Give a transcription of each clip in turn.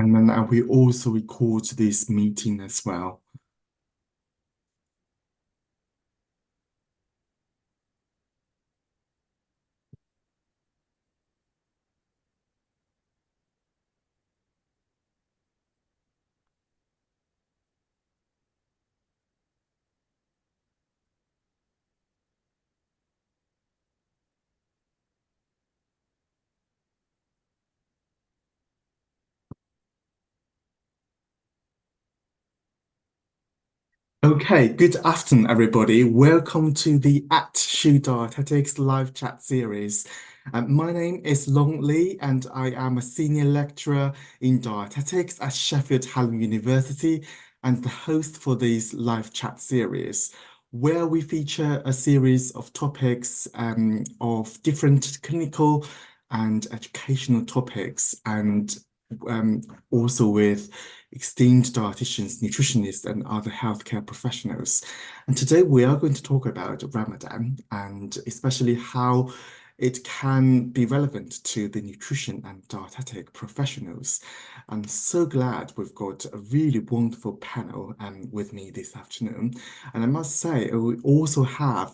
And then we also record this meeting as well. Okay, good afternoon, everybody. Welcome to the At Shoe Dietetics live chat series. My name is Long Lee, and I am a senior lecturer in dietetics at Sheffield Hallam University and the host for this live chat series, where we feature a series of topics of different clinical and educational topics, and um, also with esteemed dietitians, nutritionists, and other healthcare professionals. And today we are going to talk about Ramadan and especially how it can be relevant to the nutrition and dietetic professionals. I'm so glad we've got a really wonderful panel with me this afternoon. And I must say, we also have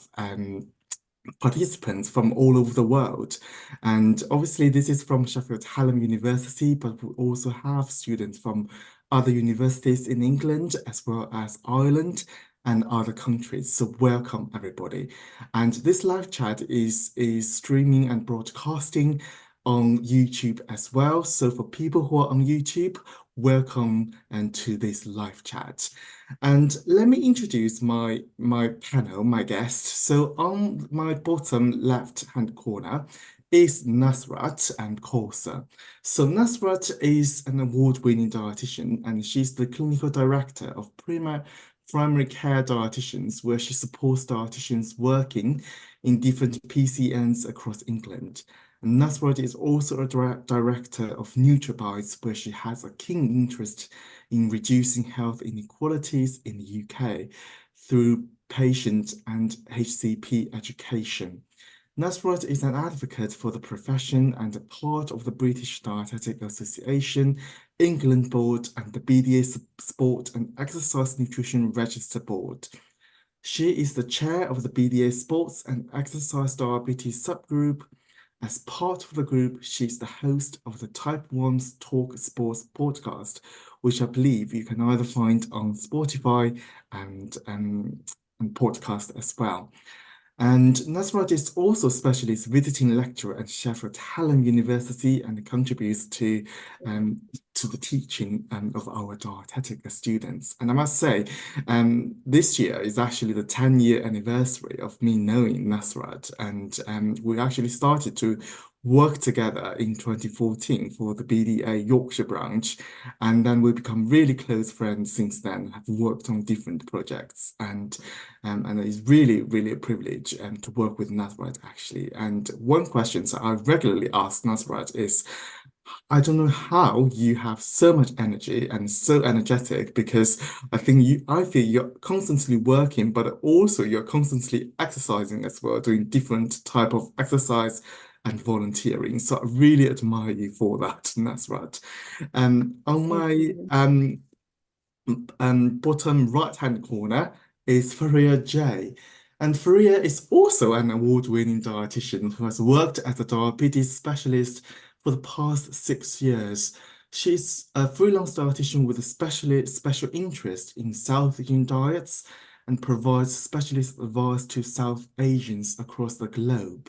participants from all over the world. And obviously, this is from Sheffield Hallam University, but we also have students from other universities in England as well as Ireland and other countries. So welcome everybody. And this live chat is streaming and broadcasting on YouTube as well. So for people who are on YouTube, welcome and to this live chat. And let me introduce my panel, my guest. So on my bottom left-hand corner is Nusrat and Kausar. So Nusrat is an award-winning dietitian, and she's the clinical director of primary care dietitians, where she supports dietitians working in different PCNs across England. And Nusrat is also a director of NutriBites, where she has a keen interest in reducing health inequalities in the UK through patient and HCP education. Nusrat is an advocate for the profession and a part of the British Dietetic Association, England Board, and the BDA Sport and Exercise Nutrition Register Board. She is the chair of the BDA Sports and Exercise Diabetes subgroup. As part of the group, she's the host of the Type 1's Talk Sports podcast, which I believe you can either find on Spotify and podcast as well. And Nasrat is also a specialist visiting lecturer at Sheffield Hallam University and contributes to the teaching of our dietetic students. And I must say, this year is actually the 10-year anniversary of me knowing Nasrat, and we actually started to work together in 2014 for the BDA Yorkshire branch, and then we've become really close friends since then, have worked on different projects, and it's really, really a privilege to work with Nasrat actually. And one question that I regularly ask Nasrat is, I don't know how you have so much energy and so energetic, because I feel you're constantly working, but also you're constantly exercising as well, doing different type of exercise and volunteering. So I really admire you for that, Nasrat. On Thank my you. bottom right-hand corner is Fareeha J. And Fareeha is also an award-winning dietitian who has worked as a diabetes specialist for the past 6 years. She's a freelance dietitian with a special interest in South Asian diets and provides specialist advice to South Asians across the globe.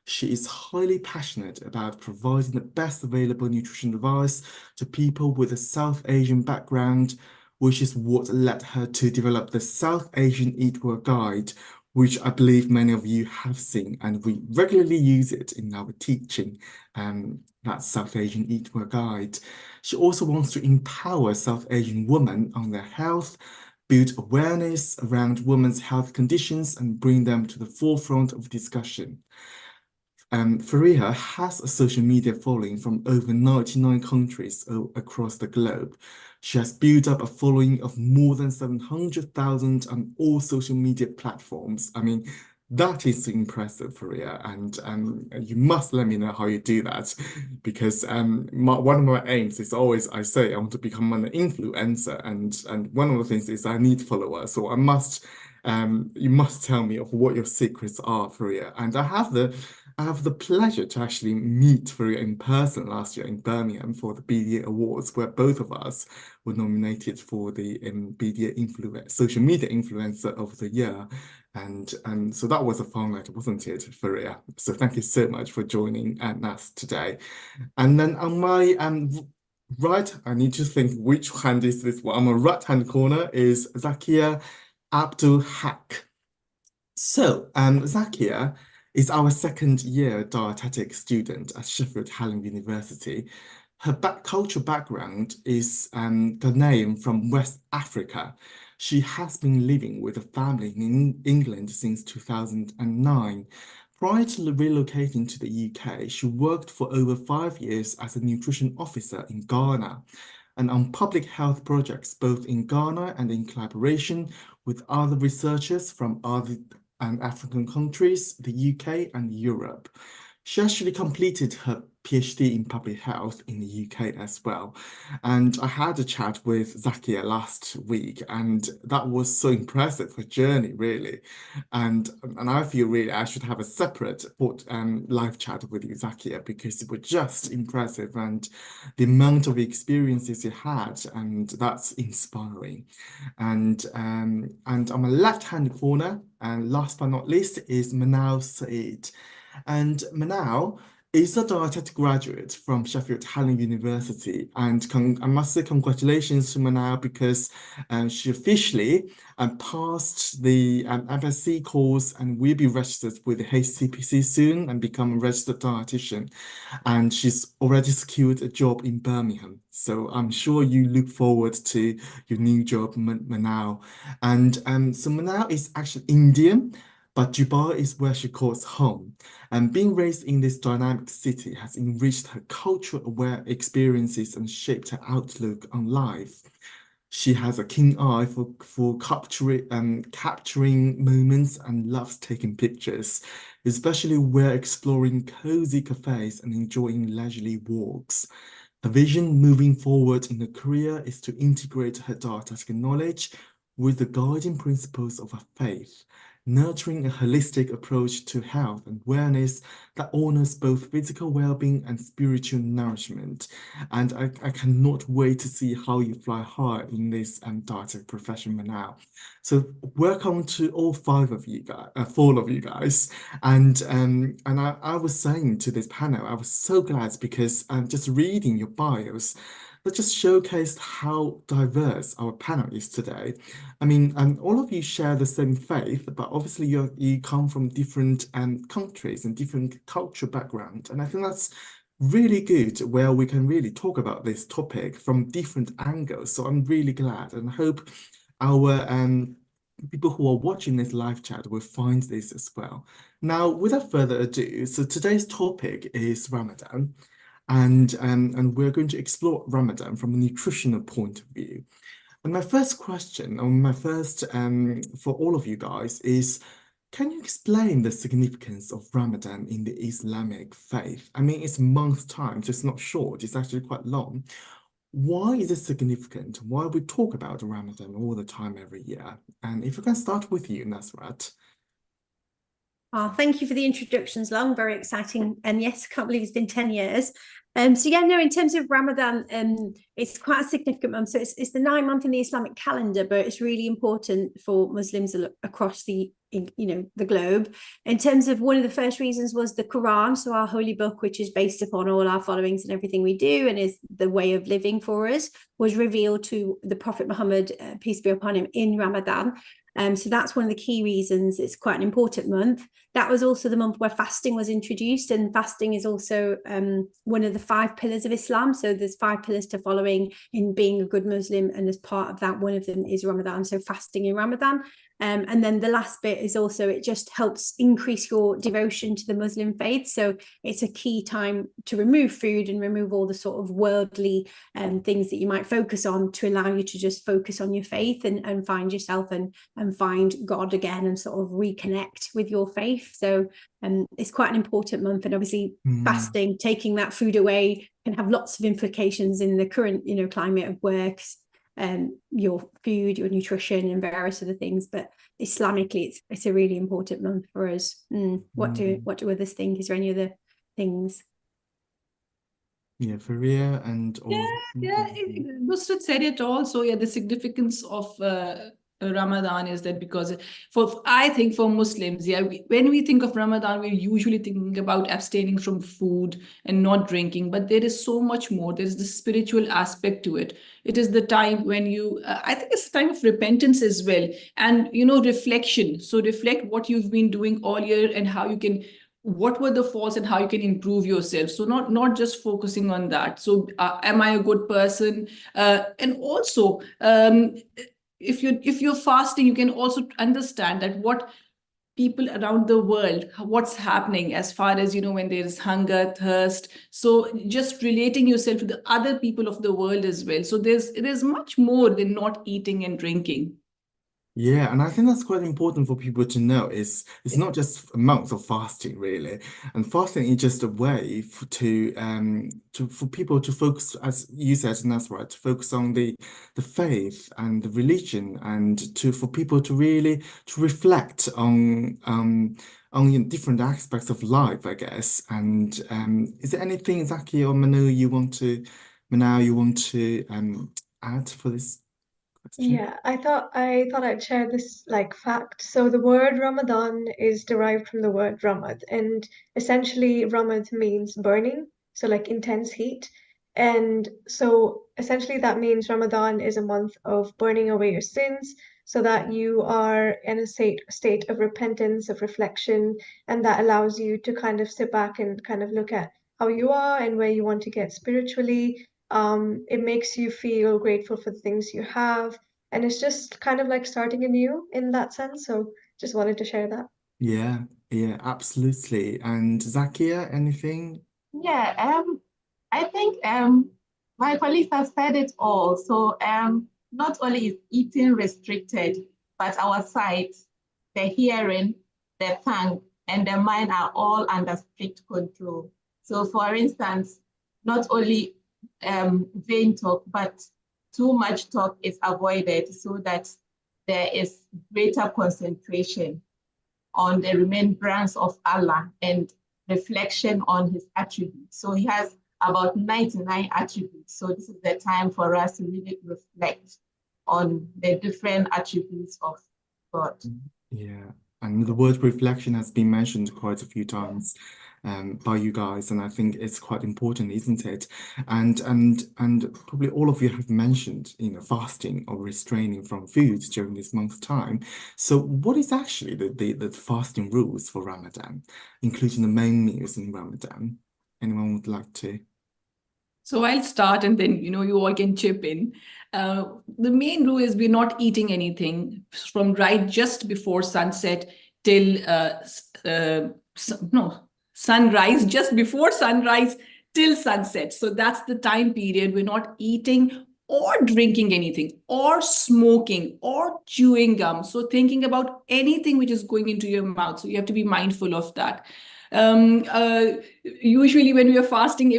She is highly passionate about providing the best available nutrition advice to people with a South Asian background, which is what led her to develop the South Asian Eat Well Guide, which I believe many of you have seen, and we regularly use it in our teaching, that South Asian Eat Well Guide. She also wants to empower South Asian women on their health, build awareness around women's health conditions, and bring them to the forefront of discussion. Fareeha has a social media following from over 99 countries across the globe. She has built up a following of more than 700,000 on all social media platforms. I mean, That is impressive, Fareeha, and you must let me know how you do that, because one of my aims is always I say I want to become an influencer, and one of the things is I need followers, so I must you must tell me of what your secrets are, Fareeha, and I have the pleasure to actually meet Fareeha in person last year in Birmingham for the BDA Awards, where both of us were nominated for the BDA Social Media Influencer of the Year. And so that was a fun night, wasn't it, Faria? So thank you so much for joining us today. And then on my right, I need to think which hand is this one. On my right hand corner is Zakia Abdul Haq. So, Zakia is our second year dietetic student at Sheffield Hallam University. Her cultural background is Ghanaian from West Africa. She has been living with a family in England since 2009. Prior to relocating to the UK, she worked for over 5 years as a nutrition officer in Ghana and on public health projects both in Ghana and in collaboration with other researchers from other African countries, the UK and Europe. She actually completed her PhD in public health in the UK as well. And I had a chat with Zakia last week, and that was so impressive, her journey, really. And I feel really I should have a separate live chat with you, Zakia, because it was just impressive and the amount of experiences you had, and that's inspiring. And on my left-hand corner, and last but not least, is Manaal Said. And Manaal is a dietetic graduate from Sheffield Hallam University. And I must say congratulations to Manaal because she officially passed the FSC course and will be registered with the HCPC soon and become a registered dietitian. And she's already secured a job in Birmingham. So I'm sure you look forward to your new job, Manaal. And so Manaal is actually Indian, but Dubai is where she calls home. And being raised in this dynamic city has enriched her cultural aware experiences and shaped her outlook on life. She has a keen eye for capturing moments and loves taking pictures, especially where exploring cozy cafes and enjoying leisurely walks. Her vision moving forward in her career is to integrate her dietetic knowledge with the guiding principles of her faith, nurturing a holistic approach to health and wellness that honors both physical well-being and spiritual nourishment. And I cannot wait to see how you fly high in this dietetic profession now. So welcome to all five of you guys, four of you guys. And I was saying to this panel, I was so glad because just reading your bios that just showcased how diverse our panel is today. I mean, all of you share the same faith, but obviously you come from different countries and different cultural background, and I think that's really good where we can really talk about this topic from different angles. So I'm really glad and hope our people who are watching this live chat will find this as well. Now, without further ado, so today's topic is Ramadan, and we're going to explore Ramadan from a nutritional point of view. And my first question, or my first for all of you guys is, can you explain the significance of Ramadan in the Islamic faith? I mean, it's month time, so it's not short, it's actually quite long. Why is it significant? Why we talk about Ramadan all the time every year? And if we can start with you, Nusrat. Oh, thank you for the introductions, Long. Very exciting. And yes, can't believe it's been 10 years. So yeah, no, in terms of Ramadan, it's quite a significant month. So it's the 9th month in the Islamic calendar, but it's really important for Muslims across the globe. In terms of one of the first reasons was the Quran, so our holy book, which is based upon all our followings and everything we do, and is the way of living for us, was revealed to the Prophet Muhammad, peace be upon him, in Ramadan. So that's one of the key reasons it's quite an important month. That was also the month where fasting was introduced, and fasting is also one of the 5 pillars of Islam. So there's 5 pillars to following in being a good Muslim, and as part of that, one of them is Ramadan. So fasting in Ramadan. And then the last bit is also, it just helps increase your devotion to the Muslim faith. So it's a key time to remove food and remove all the sort of worldly things that you might focus on, to allow you to just focus on your faith and find yourself and find God again and sort of reconnect with your faith. So it's quite an important month. And obviously fasting, taking that food away, can have lots of implications in the current, climate of work, your food, your nutrition, and various other things. But Islamically, it's a really important month for us. What do others think? Is there any other things? Yeah, Fareeha and Yeah, or yeah, Nusrat said it all. So yeah, the significance of Ramadan is that, because I think for Muslims, yeah, when we think of Ramadan, we're usually thinking about abstaining from food and not drinking, but there is so much more. There's the spiritual aspect to it. It is the time when I think it's a time of repentance as well, and reflection. So reflect what you've been doing all year and how you can, what were the faults and how you can improve yourself. So not just focusing on that. So am I a good person? And also, if you're fasting, you can also understand that what people around the world, what's happening as far as, when there is hunger, thirst. So just relating yourself to the other people of the world as well. So there's much more than not eating and drinking. Yeah, and I think that's quite important for people to know. It's not just a month of fasting, really, and fasting is just a way for people to focus, as you said, and that's right, to focus on the faith and the religion, and for people to really to reflect on different aspects of life, I guess. And is there anything, Zaki or Manal, you want to add for this question? Yeah, I thought I'd share this like fact. So the word Ramadan is derived from the word Ramad, and essentially Ramad means burning, so like intense heat. And so essentially that means Ramadan is a month of burning away your sins so that you are in a state of repentance, of reflection, and that allows you to kind of sit back and kind of look at how you are and where you want to get spiritually. It makes you feel grateful for the things you have, and it's just kind of like starting anew in that sense. So just wanted to share that. Yeah, yeah, absolutely. And Zakia, anything? Yeah, I think my colleagues have said it all. So not only is eating restricted, but our sight, the hearing, the tongue, and the mind are all under strict control. So for instance, not only vain talk, but too much talk is avoided so that there is greater concentration on the remembrance of Allah and reflection on his attributes. So he has about 99 attributes. So this is the time for us to really reflect on the different attributes of God. Yeah, and the word reflection has been mentioned quite a few times by you guys, and I think it's quite important, isn't it? And probably all of you have mentioned, fasting or restraining from food during this month's time. So, what is actually the fasting rules for Ramadan, including the main meals in Ramadan? Anyone would like to? So I'll start, and then you all can chip in. The main rule is we're not eating anything from right just before sunset till no, sunrise, just before sunrise till sunset. So that's the time period. We're not eating or drinking anything or smoking or chewing gum. So thinking about anything which is going into your mouth. So you have to be mindful of that. um uh, Usually when we are fasting,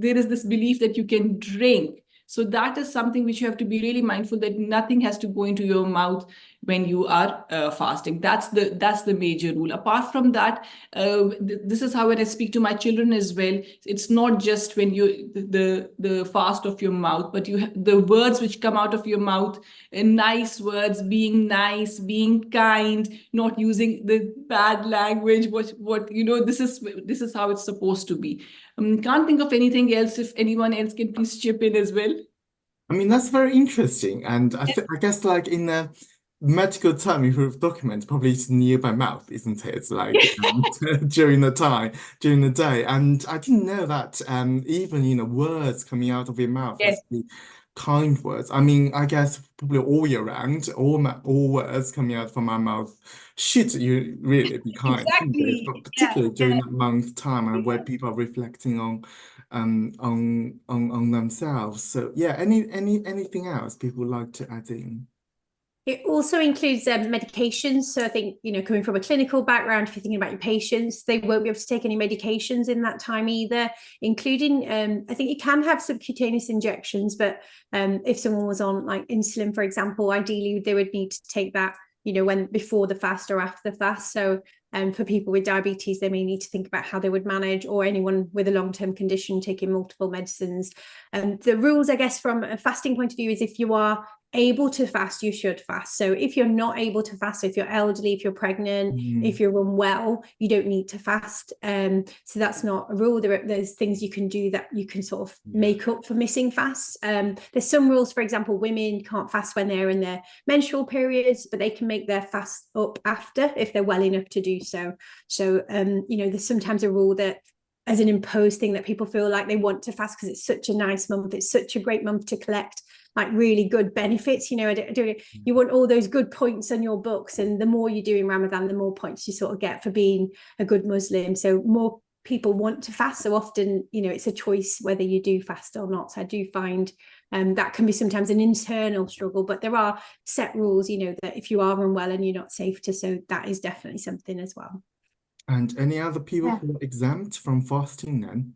there is this belief that you can drink. So that is something which you have to be really mindful, that nothing has to go into your mouth when you are fasting. That's the major rule. Apart from that, this is how, when I speak to my children as well, it's not just when you the fast of your mouth, but the words which come out of your mouth, nice words, being nice, being kind, not using the bad language. This is how it's supposed to be. Can't think of anything else. If anyone else can please chip in as well. I mean, that's very interesting. And I guess, like, in a medical term, if you document, probably it's near by mouth, isn't it? It's like during the day. And I didn't know that even, words coming out of your mouth has Yes. to be kind words. I mean, I guess probably all year round, all words coming out from my mouth should you really be kind, shouldn't it? Exactly. But Yeah. particularly during that month time and where people are reflecting on themselves. So yeah, anything else people like to add in? It also includes medications. So I think, coming from a clinical background, if you're thinking about your patients, they won't be able to take any medications in that time either, including, I think you can have subcutaneous injections, but if someone was on like insulin, for example, ideally they would need to take that, when before the fast or after the fast. So for people with diabetes, they may need to think about how they would manage, or anyone with a long-term condition taking multiple medicines. The rules, I guess, from a fasting point of view is if you are able to fast, you should fast. So if you're not able to fast, if you're elderly, if you're pregnant, if you're unwell, you don't need to fast. So that's not a rule. There's things you can do that you can sort of make up for missing fasts. There's some rules, for example, women can't fast when they're in their menstrual periods, but they can make their fast up after if they're well enough to do so. So there's sometimes a rule that as an imposed thing that people feel like they want to fast because it's such a nice month, it's such a great month to collect like really good benefits. You want all those good points on your books, and the more you do in Ramadan, the more points you sort of get for being a good Muslim. So more people want to fast. So often, it's a choice whether you do fast or not. So I do find that can be sometimes an internal struggle, but there are set rules, that if you are unwell and you're not safe to, so that is definitely something as well. And any other people who are exempt from fasting then?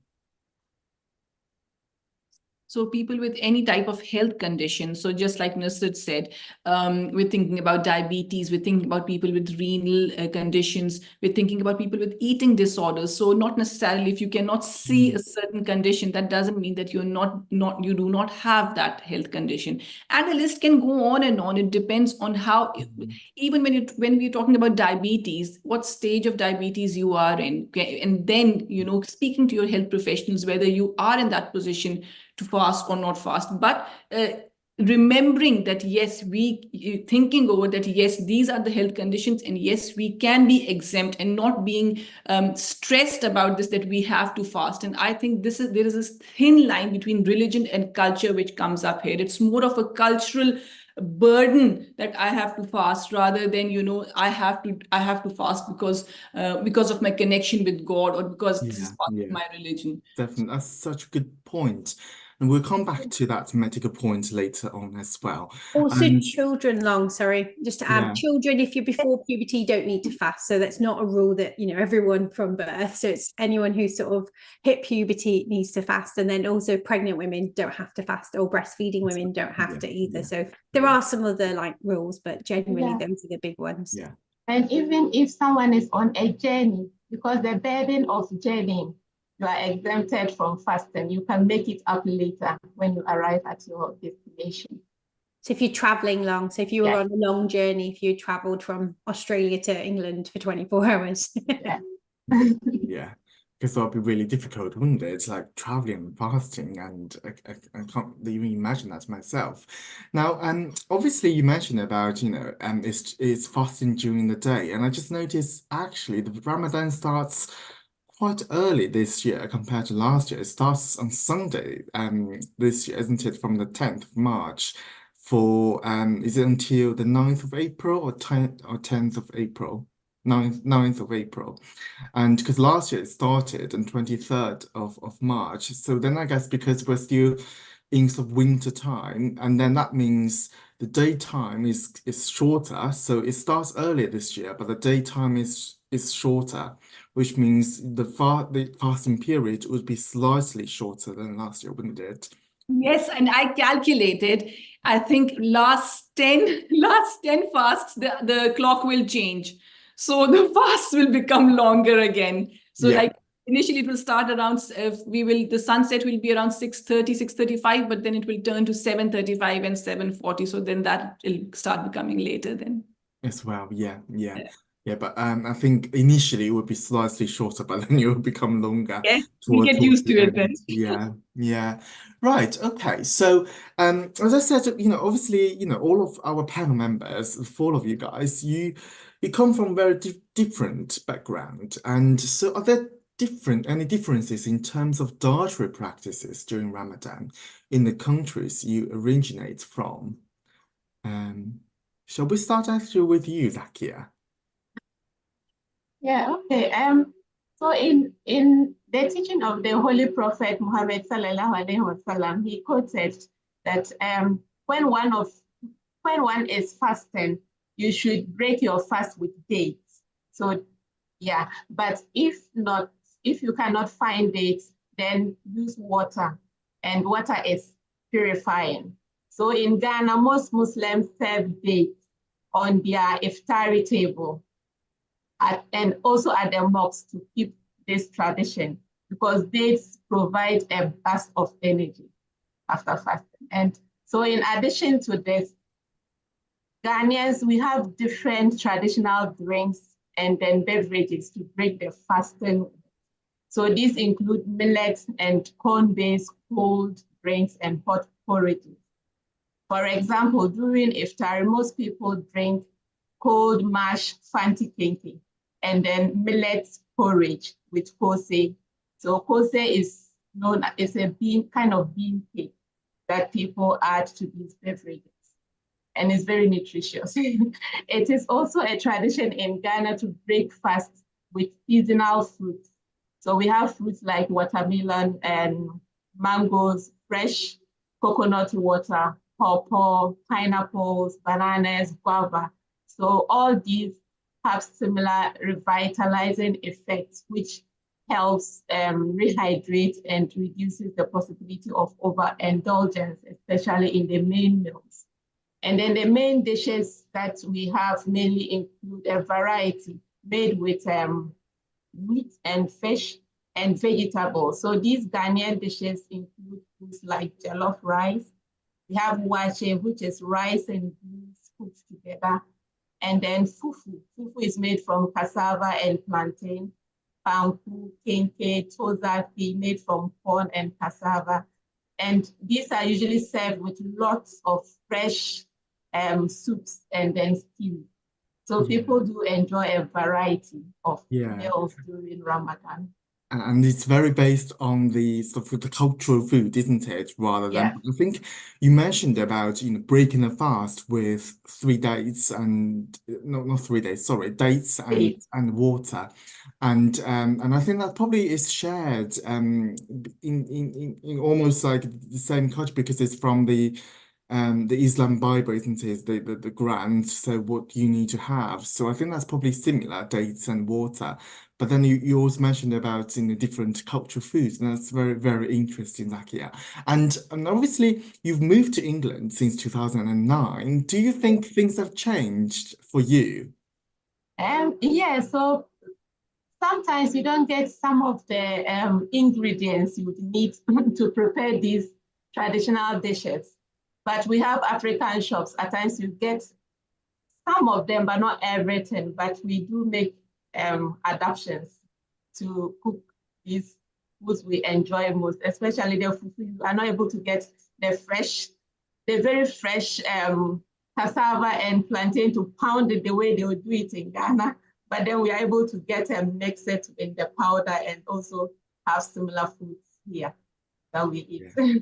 So people with any type of health condition. So just like Nusrat said, we're thinking about diabetes, we're thinking about people with renal conditions, we're thinking about people with eating disorders. So not necessarily if you cannot see a certain condition, that doesn't mean that you do not have that health condition. And the list can go on and on. It depends on how, even when we're talking about diabetes, what stage of diabetes you are in. And then, speaking to your health professionals, whether you are in that position to fast or not fast, but remembering that yes, thinking over that yes, these are the health conditions, and yes, we can be exempt, and not being stressed about this that we have to fast. And I think there is this thin line between religion and culture which comes up here. It's more of a cultural burden that I have to fast, rather than I have to fast because of my connection with God, or because this is part of my religion. Definitely, that's such a good point. And we'll come back to that medical point later on as well. Also, children just to add, children, if you're before puberty, don't need to fast. So that's not a rule that, everyone from birth. So it's anyone who sort of hit puberty needs to fast. And then also pregnant women don't have to fast, or breastfeeding women don't have to either. So there are some other like rules, but generally those are the big ones. Yeah. And even if someone is on a journey, because the burden of journeying, you are exempted from fasting. You can make it up later when you arrive at your destination. So if you're traveling long, so if you were on a long journey, if you traveled from Australia to England for 24 hours. Yeah, because that would be really difficult, wouldn't it? It's like traveling and fasting, and I can't even imagine that myself. Now, obviously you mentioned about, it's fasting during the day, and I just noticed actually the Ramadan starts quite early this year compared to last year. It starts on Sunday, this year, isn't it? From the 10th of March for, is it until the 9th of April or 10th of April? 9th of April. And because last year it started on 23rd of March. So then I guess because we're still in sort of winter time, and then that means the daytime is shorter. So it starts earlier this year, but the daytime is shorter, which means the fasting period would be slightly shorter than last year, wouldn't it? Yes, and I calculated, I think last 10 fasts, the clock will change. So the fasts will become longer again. So like initially it will start around, the sunset will be around 6:30, 6:35, but then it will turn to 7:35 and 7:40. So then that will start becoming later then. As well, yeah. But I think initially it would be slightly shorter, but then it will become longer. Yeah, we get used to it then. Yeah. Right. Okay. So, as I said, obviously, all of our panel members, the four of you guys, you come from very different background, and so are there any differences in terms of dietary practices during Ramadan in the countries you originate from? Um, shall we start actually with you, Zakia? Yeah, okay. So in the teaching of the Holy Prophet Muhammad sallallahu alaihi wasallam, he quoted that when one is fasting, you should break your fast with dates. So yeah, but if you cannot find dates, then use water, and water is purifying. So in Ghana, most Muslims serve dates on their iftari table and also at the mosques to keep this tradition because dates provide a burst of energy after fasting. And so in addition to this, Ghanaians, we have different traditional drinks and then beverages to break the fasting. So these include millet and corn-based cold drinks and hot porridges. For example, during iftar, most people drink cold mash fanti kinky and then millet porridge with kose. So kose is known as a kind of bean cake that people add to these beverages, and it's very nutritious. It is also a tradition in Ghana to break fast with seasonal fruits. So we have fruits like watermelon and mangoes, fresh coconut water, pawpaw, pineapples, bananas, guava. So all these have similar revitalizing effects, which helps rehydrate and reduces the possibility of overindulgence, especially in the main meals. And then the main dishes that we have mainly include a variety made with meat and fish and vegetables. So these Ghanaian dishes include foods like jollof rice. We have wache, which is rice and beans cooked together. And then fufu. Fufu is made from cassava and plantain. Panku, kenke, tozafi, made from corn and cassava. And these are usually served with lots of fresh soups and then stews. So people do enjoy a variety of Yeah. meals during Ramadan. And it's very based on the sort of the cultural food, isn't it? Rather than, Yeah. I think you mentioned about, breaking a fast with 3 dates and no, not 3 days, sorry, dates and water. And I think that probably is shared in almost like the same culture because it's from the Islam Bible, isn't it? The Quran, so what you need to have. So I think that's probably similar, dates and water. But then you also mentioned about different cultural foods, and that's very, very interesting, Zakia. And obviously you've moved to England since 2009. Do you think things have changed for you? Yeah, so sometimes you don't get some of the ingredients you would need to prepare these traditional dishes. But we have African shops. At times you get some of them, but not everything. But we do make adaptations to cook these foods we enjoy most, especially the fufu. You are not able to get the very fresh cassava and plantain to pound it the way they would do it in Ghana. But then we are able to get and mix it in the powder and also have similar foods here that we eat. Yeah.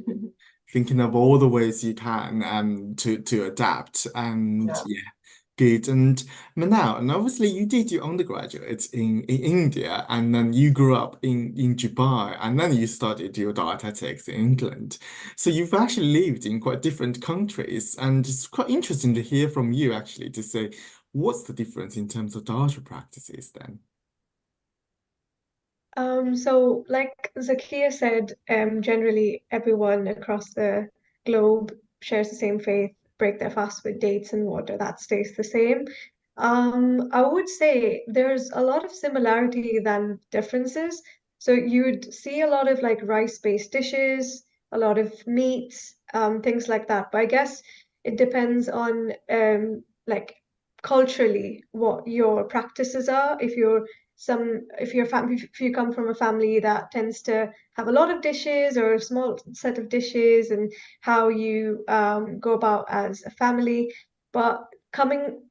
Thinking of all the ways you can to adapt and Yeah. yeah. Good. And Manal, and obviously you did your undergraduate in India and then you grew up in Dubai and then you studied your dietetics in England. So you've actually lived in quite different countries and it's quite interesting to hear from you actually to say what's the difference in terms of dietary practices then? So like Zakia said, generally everyone across the globe shares the same faith, break their fast with dates and water, that stays the same. I would say there's a lot of similarity than differences. So you'd see a lot of like rice-based dishes, a lot of meats, things like that. But I guess it depends on like culturally what your practices are. If you come from a family that tends to have a lot of dishes or a small set of dishes and how you go about as a family. But coming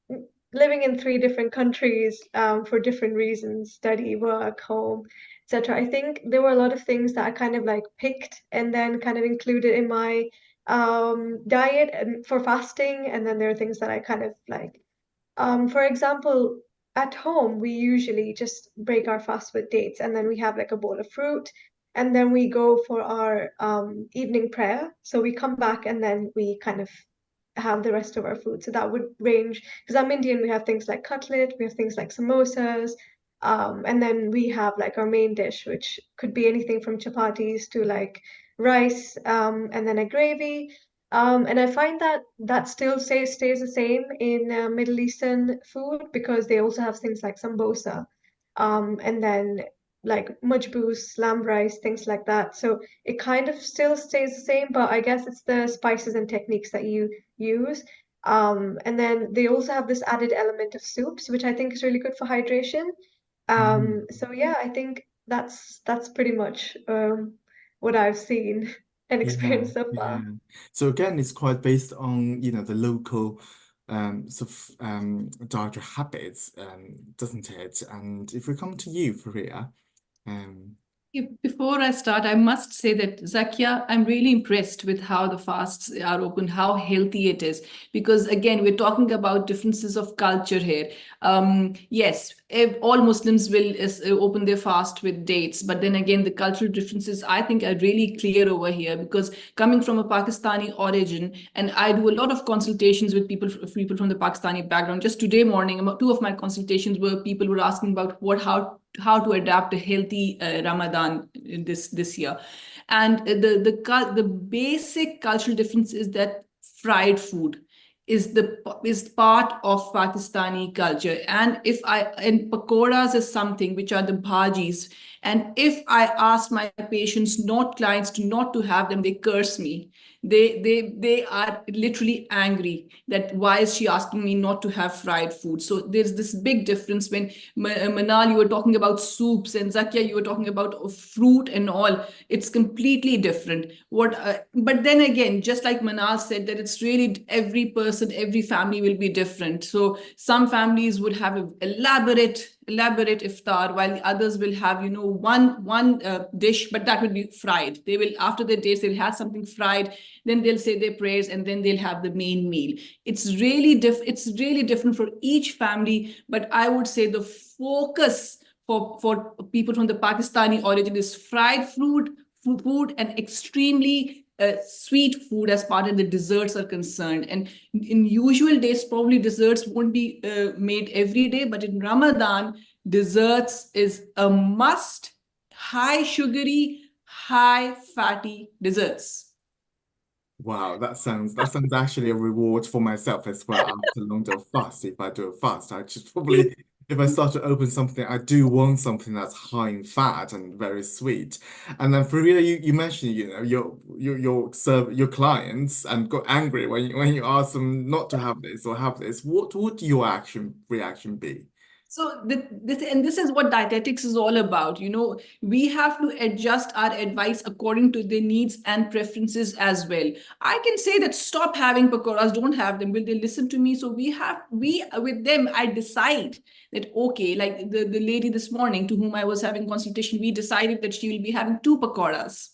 living in 3 different countries for different reasons, study, work, home, etc. I think there were a lot of things that I kind of like picked and then kind of included in my diet and for fasting, and then there are things that I kind of like for example, at home, we usually just break our fast with dates and then we have like a bowl of fruit and then we go for our evening prayer. So we come back and then we kind of have the rest of our food. So that would range, because I'm Indian, we have things like cutlet, we have things like samosas, and then we have like our main dish, which could be anything from chapatis to like rice, and then a gravy. And I find that that still stays the same in Middle Eastern food because they also have things like sambosa, and then like majboos, lamb rice, things like that. So it kind of still stays the same, but I guess it's the spices and techniques that you use. And then they also have this added element of soups, which I think is really good for hydration. Mm. So yeah, I think that's pretty much what I've seen and Yeah, experienced so yeah. far. So again, it's quite based on, the local sort of dietary habits, doesn't it? And if we come to you, Fareeha, um, Before I start, I must say that, Zakia, I'm really impressed with how the fasts are open, how healthy it is. Because again, we're talking about differences of culture here. Yes, all Muslims will open their fast with dates, but then again, the cultural differences I think are really clear over here. Because coming from a Pakistani origin, and I do a lot of consultations with people from the Pakistani background. Just today morning, two of my consultations were people were asking about how to adapt a healthy Ramadan in this year. And the basic cultural difference is that fried food is part of Pakistani culture. And pakoras is something which are the bhajis. And if I ask my patients, not clients, not to have them, they curse me. They are literally angry that why is she asking me not to have fried food. So there's this big difference when Manal, you were talking about soups, and Zakia, you were talking about fruit and all. It's completely different. But then again, just like Manal said, that it's really every person, every family will be different. So some families would have an elaborate iftar, while the others will have, one dish, but that will be fried. They will, after the dates, they'll have something fried, then they'll say their prayers, and then they'll have the main meal. It's really different for each family, but I would say the focus for people from the Pakistani origin is fried food and extremely sweet food as part of the desserts are concerned. And in usual days, probably desserts won't be made every day, but in Ramadan, desserts is a must. High sugary, high fatty desserts. wow, that sounds actually a reward for myself as well after a long day of fast. If I do a fast, I should probably, if I start to open something, I do want something that's high in fat and very sweet. And then Fareeha, you mentioned, your clients and got angry when you ask them not to have this or have this. What would your reaction be? So this is what dietetics is all about. We have to adjust our advice according to their needs and preferences as well. I can say that stop having pakoras, don't have them. Will they listen to me? So we with them, I decide that okay, like the lady this morning to whom I was having consultation, we decided that she will be having two pakoras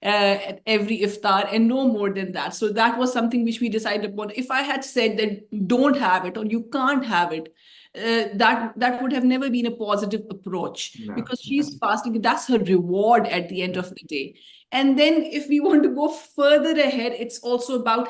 at every iftar and no more than that. So that was something which we decided upon. If I had said that don't have it or you can't have it, that would have never been a positive approach, No, because no. she's fasting. That's her reward at the end Yeah. of the day. And then if we want to go further ahead, it's also about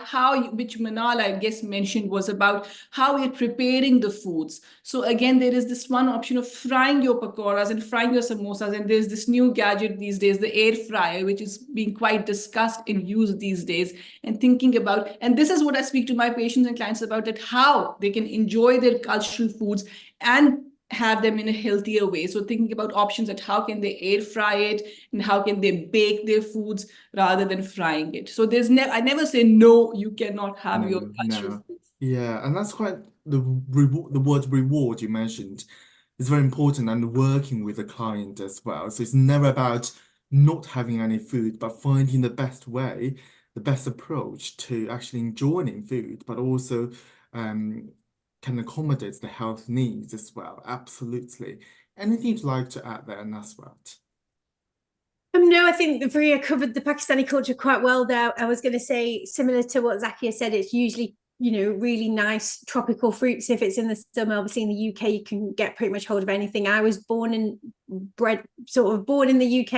which Manal, I guess, mentioned, was about how we're preparing the foods. So again, there is this one option of frying your pakoras and frying your samosas. And there's this new gadget these days, the air fryer, which is being quite discussed in use these days. And thinking about, and this is what I speak to my patients and clients about, that how they can enjoy their cultural foods and have them in a healthier way. So thinking about options at how can they air fry it and how can they bake their foods rather than frying it. So I never say no, you cannot have your No, cultural no. foods. Yeah, and that's quite the word reward you mentioned is very important, and working with the client as well. So it's never about not having any food, but finding the best way, the best approach to actually enjoying food, but also um can accommodate the health needs as well. Absolutely. Anything you'd like to add there, Nusrat? No, I think the Fareeha covered the Pakistani culture quite well there. I was going to say, similar to what Zakia said, it's usually, really nice tropical fruits. If it's in the summer, obviously in the UK, you can get pretty much hold of anything. I was born in the UK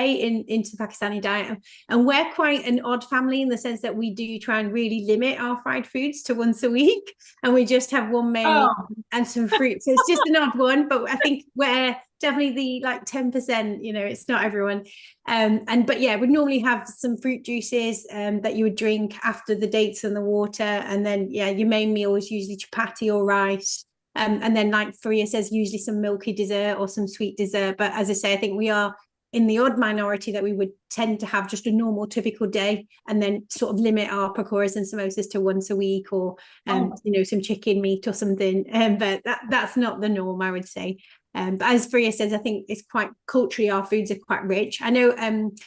into the Pakistani diet. And we're quite an odd family in the sense that we do try and really limit our fried foods to once a week. And we just have one main and some fruit. So it's just an odd one, but I think we're definitely the 10%, it's not everyone. But yeah, we'd normally have some fruit juices that you would drink after the dates and the water. And then, yeah, your main meal is usually chapati or rice. And then, like Fareeha says, usually some milky dessert or some sweet dessert. But as I say, I think we are in the odd minority that we would tend to have just a normal, typical day and then sort of limit our pakoras and samosas to once a week or, some chicken meat or something. But that's not the norm, I would say. But as Fareeha says, I think it's quite culturally, our foods are quite rich. I know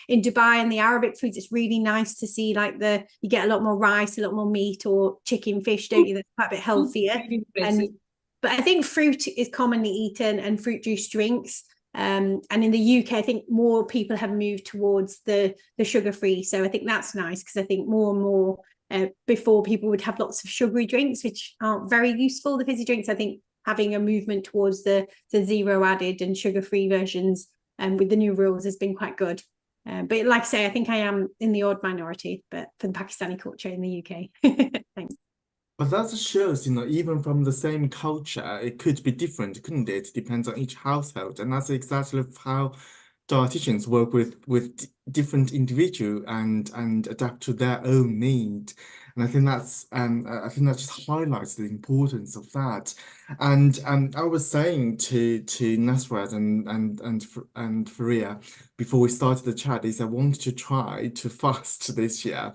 in Dubai and the Arabic foods, it's really nice to see you get a lot more rice, a lot more meat or chicken, fish, don't you? That's quite a bit healthier. But I think fruit is commonly eaten and fruit juice drinks. And in the UK, I think more people have moved towards the sugar-free. So I think that's nice because I think more and more before people would have lots of sugary drinks, which aren't very useful, the fizzy drinks. I think having a movement towards the zero added and sugar-free versions with the new rules has been quite good. But like I say, I think I am in the odd minority, but for the Pakistani culture in the UK. Thanks. But that just shows, even from the same culture, it could be different, couldn't it? Depends on each household. And that's exactly how dietitians work with different individual and adapt to their own need. And I think that just highlights the importance of that. And I was saying to Nasrat and Fareeha before we started the chat is I want to try to fast this year.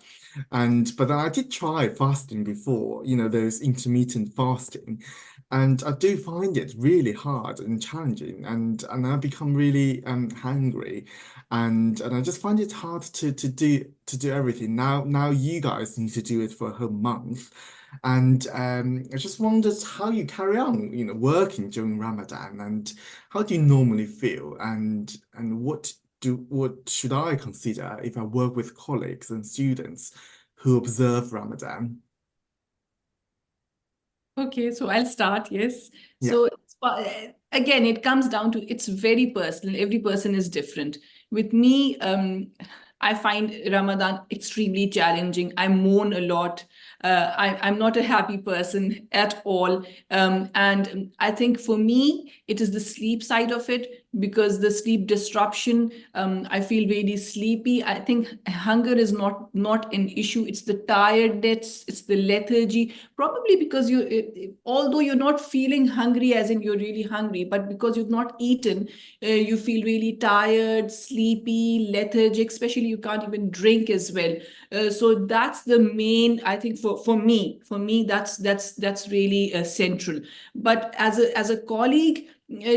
But I did try fasting before, those intermittent fasting. And I do find it really hard and challenging, and I become really hungry, and I just find it hard to do everything. Now you guys need to do it for a whole month, and I just wondered how you carry on, working during Ramadan, and how do you normally feel, and what should I consider if I work with colleagues and students who observe Ramadan? Okay, so I'll start. Yes. Yeah. So again, it comes down to it's very personal. Every person is different. With me, I find Ramadan extremely challenging. I mourn a lot. I'm not a happy person at all. And I think for me, it is the sleep side of it because the sleep disruption, I feel really sleepy. I think hunger is not an issue. It's the tiredness, it's the lethargy. Probably because although you're not feeling hungry as in you're really hungry, but because you've not eaten, you feel really tired, sleepy, lethargic, especially you can't even drink as well. So that's the main, I think for me, that's really central. But as a colleague,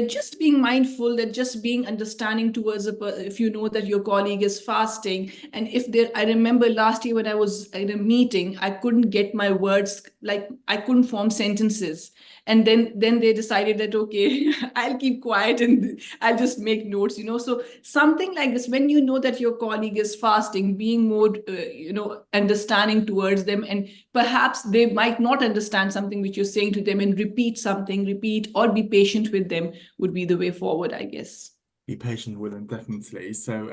just being mindful, that just being understanding towards if you know that your colleague is fasting, and I remember last year when I was in a meeting, I couldn't get my words, like I couldn't form sentences, and then they decided that okay, I'll keep quiet and I'll just make notes. So something like this, when you know that your colleague is fasting, being more understanding towards them, and perhaps they might not understand something which you're saying to them, and repeat or be patient with them would be the way forward, I guess. Be patient with them, definitely. So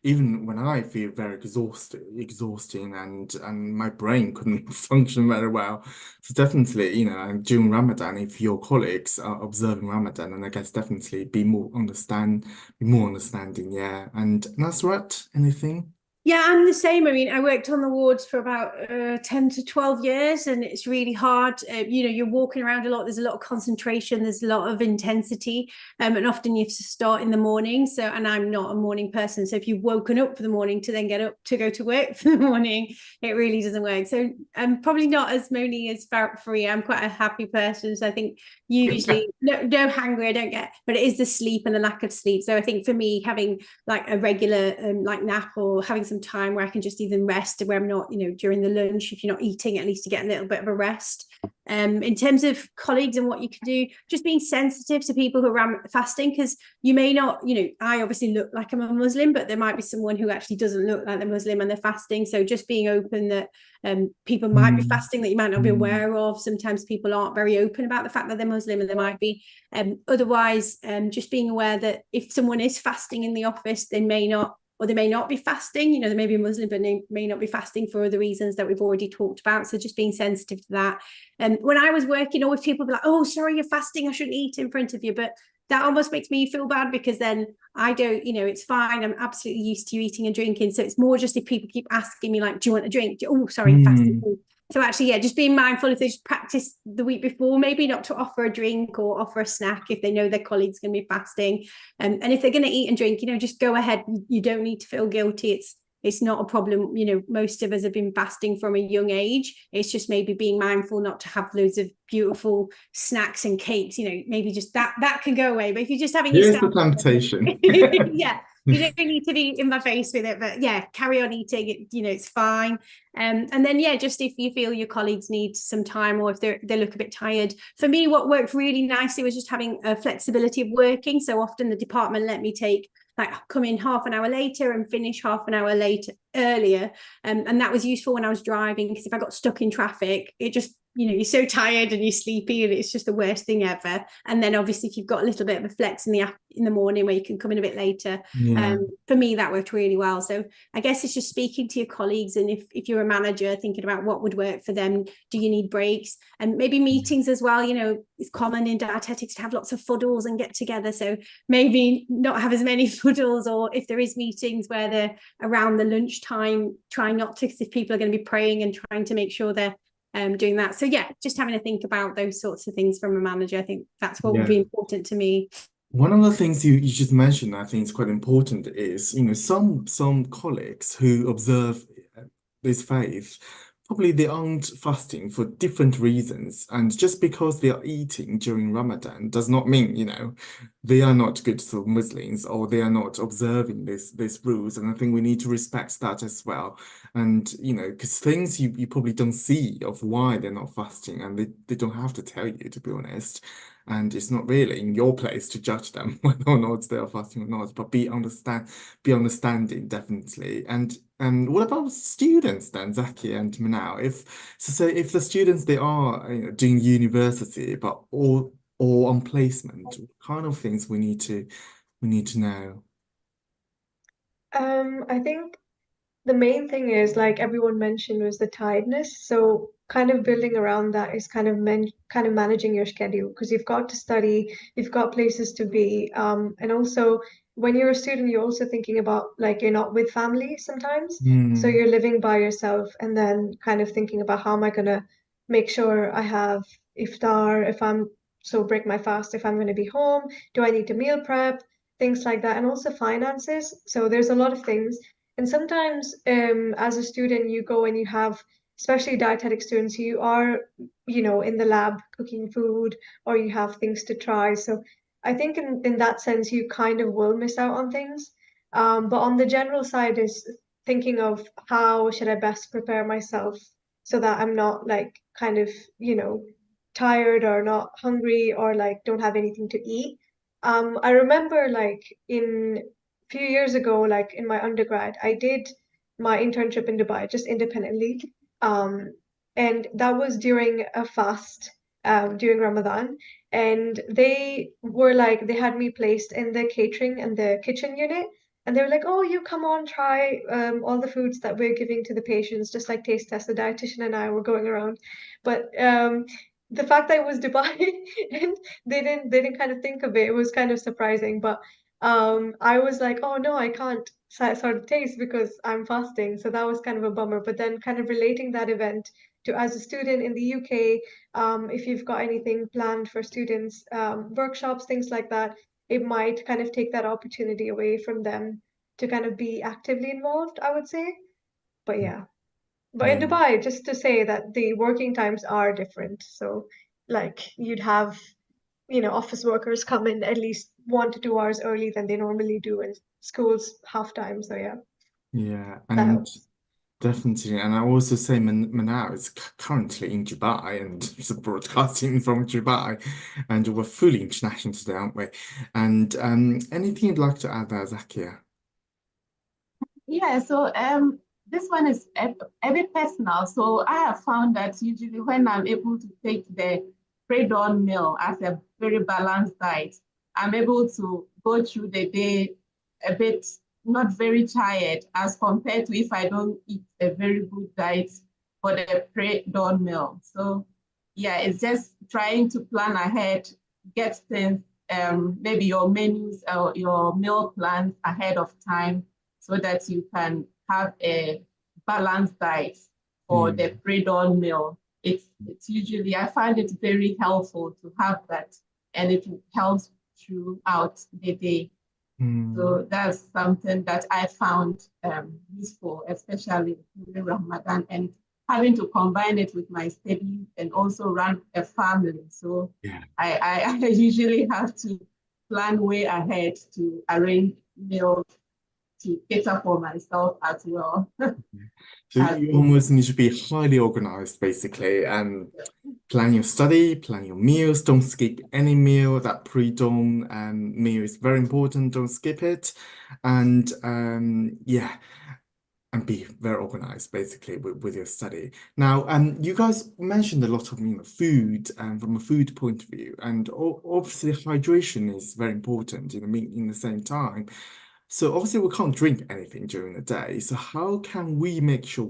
even when I feel very exhausting and my brain couldn't function very well. So definitely, and during Ramadan, if your colleagues are observing Ramadan, and I guess definitely be more understanding, yeah. And Nasrat, anything? Yeah, I'm the same. I mean, I worked on the wards for about 10 to 12 years, and it's really hard. You're walking around a lot. There's a lot of concentration. There's a lot of intensity. And often you have to start in the morning. And I'm not a morning person. So if you've woken up for the morning to then get up to go to work for the morning, it really doesn't work. So I'm probably not as moany as Fareeha. I'm quite a happy person. So I think usually no hungry I don't get, but it is the sleep and the lack of sleep. So I think for me, having like a regular nap or having some time where I can just even rest, where I'm not, during the lunch, if you're not eating, at least to get a little bit of a rest. In terms of colleagues and what you can do, just being sensitive to people who are fasting, because you may not, I obviously look like I'm a Muslim, but there might be someone who actually doesn't look like they're Muslim and they're fasting. So just being open that people might be fasting that you might not be aware of. Sometimes people aren't very open about the fact that they're Muslim, and they might be. Otherwise, just being aware that if someone is fasting in the office, they may not be fasting, they may be Muslim, but they may not be fasting for other reasons that we've already talked about. So just being sensitive to that. And when I was working, always people be like, oh, sorry, you're fasting, I shouldn't eat in front of you. But that almost makes me feel bad, because then I don't, it's fine. I'm absolutely used to eating and drinking. So it's more just if people keep asking me, like, do you want a drink? Oh, sorry, fasting. So actually, yeah, just being mindful if they just practice the week before, maybe not to offer a drink or offer a snack if they know their colleague's going to be fasting. And if they're going to eat and drink, just go ahead. You don't need to feel guilty. It's not a problem. Most of us have been fasting from a young age. It's just maybe being mindful not to have loads of beautiful snacks and cakes. Maybe just that can go away. But if you're just having Here's the temptation. yeah. You don't need to be in my face with it, but yeah, carry on eating. It's fine. And then just if you feel your colleagues need some time, or if they look a bit tired. For me, what worked really nicely was just having a flexibility of working. So often the department let me come in half an hour later and finish half an hour earlier. And that was useful when I was driving, because if I got stuck in traffic, it just, you're so tired and you're sleepy and it's just the worst thing ever. And then obviously if you've got a little bit of a flex in the morning where you can come in a bit later, for me that worked really well. So I guess it's just speaking to your colleagues, and if you're a manager, thinking about what would work for them. Do you need breaks? And maybe meetings as well. It's common in dietetics to have lots of fuddles and get together, so maybe not have as many fuddles, or if there is meetings where they're around the lunchtime, try not to, because if people are going to be praying, and trying to make sure they're doing that. So just having to think about those sorts of things from a manager. I think that's what would be important to me. One of the things you just mentioned, I think is quite important, is, some colleagues who observe this faith, probably they aren't fasting for different reasons. And just because they are eating during Ramadan does not mean, they are not good sort of Muslims, or they are not observing these rules. And I think we need to respect that as well. And, because things you probably don't see of why they're not fasting, and they don't have to tell you, to be honest. And it's not really in your place to judge them whether or not they are fasting or not, but be understanding, definitely. And what about students then, Zaki and Manal? If the students, they are, doing university, but or on placement, what kind of things we need to know? I think the main thing is, like everyone mentioned, was the tiredness. So kind of building around that is kind of managing your schedule, because you've got to study, you've got places to be, and also when you're a student, you're also thinking about, like, you're not with family sometimes, so you're living by yourself, and then kind of thinking about, how am I gonna make sure I have iftar if I'm break my fast if I'm going to be home? Do I need to meal prep? Things like that, and also finances. So there's a lot of things. And sometimes, as a student, you go and you have, especially dietetic students, you are, in the lab cooking food, or you have things to try. So I think in that sense, you kind of will miss out on things. But on the general side is thinking of, how should I best prepare myself so that I'm not, like, kind of, tired, or not hungry, or like don't have anything to eat. I remember, like, in few years ago, like in my undergrad, I did my internship in Dubai just independently. Um, and that was during a fast, during Ramadan. And they had me placed in the catering and the kitchen unit. And they were like, oh, you come on, try all the foods that we're giving to the patients, just like taste test. The dietitian and I were going around. But the fact that it was Dubai and they didn't kind of think of it, it was kind of surprising. But I was like, oh no, I can't sort of taste because I'm fasting. So that was kind of a bummer. But then kind of relating that event to, as a student in the UK, if you've got anything planned for students, workshops, things like that, it might kind of take that opportunity away from them to kind of be actively involved, I would say. But yeah. But in Yeah. Dubai, just to say that the working times are different. So like you'd have, office workers come in at least 1 to 2 hours early than they normally do, in schools half time. So yeah. Yeah, That and helps. definitely. And I also say Manaal is currently in Dubai and it's broadcasting from Dubai, and we're fully international today, aren't we? And anything you'd like to add there, Zakia? Yeah, so this one is a bit personal. So I have found that usually when I'm able to take the pre-dawn meal as a very balanced diet, I'm able to go through the day a bit not very tired as compared to if I don't eat a very good diet for the pre-dawn meal. So yeah, it's just trying to plan ahead, get things, maybe your menus or your meal plans ahead of time so that you can have a balanced diet for Yeah. the pre-dawn meal. It's usually, I find it very helpful to have that, and it helps throughout the day. Mm. So that's something that I found useful, especially during Ramadan, and having to combine it with my studies and also run a family. So Yeah. I usually have to plan way ahead to arrange meals to cater for myself as well So as you it. almost need to be highly organized, basically, and plan your study, plan your meals. Don't skip any meal. That pre-dawn meal is very important. Don't skip it. And yeah, and be very organized, basically, with your study. Now, you guys mentioned a lot of, food, from a food point of view, and obviously hydration is very important, in the same time. So obviously we can't drink anything during the day. So how can we make sure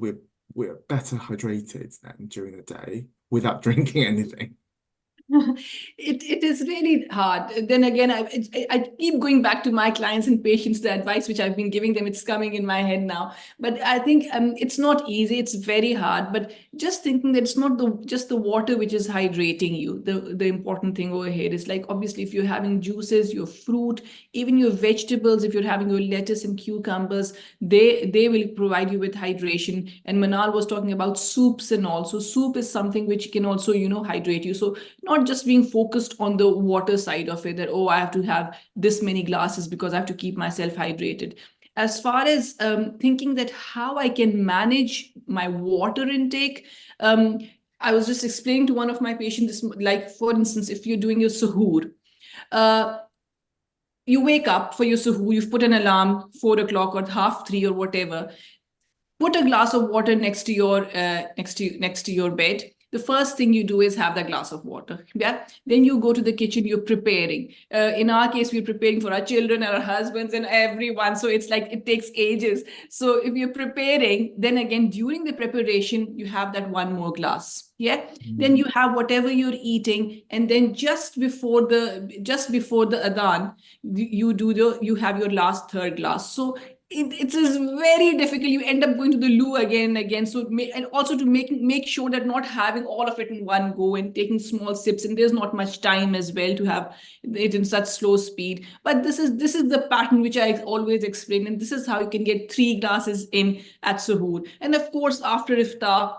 we're better hydrated then during the day without drinking anything? It is really hard. Then again, I keep going back to my clients and patients, the advice which I've been giving them. It's coming in my head now. But I think it's not easy. It's very hard. But just thinking that it's not just the water which is hydrating you. The important thing over here is like obviously if you're having juices, your fruit, even your vegetables, if you're having your lettuce and cucumbers, they will provide you with hydration. And Manal was talking about soups and all. So soup is something which can also hydrate you. So not just being focused on the water side of it, that oh, I have to have this many glasses because I have to keep myself hydrated. As far as thinking that how I can manage my water intake, um, I was just explaining to one of my patients this, like for instance, if you're doing your suhoor, uh, you wake up for your suhoor, you've put an alarm 4 o'clock or half three or whatever, put a glass of water next to your next to your bed. The first thing you do is have that glass of water. Yeah. Then you go to the kitchen, you're preparing. In our case, we're preparing for our children and our husbands and everyone. So it's like it takes ages. So if you're preparing, then again, during the preparation, you have that one more glass. Yeah. Then you have whatever you're eating. And then just before the adhan, you have your last third glass. So it is very difficult. You end up going to the loo again and again. So and also to make sure that not having all of it in one go and taking small sips, and there's not much time as well to have it in such slow speed. But this is the pattern which I always explain, and this is how you can get 3 glasses in at suhoor. And of course, after iftar,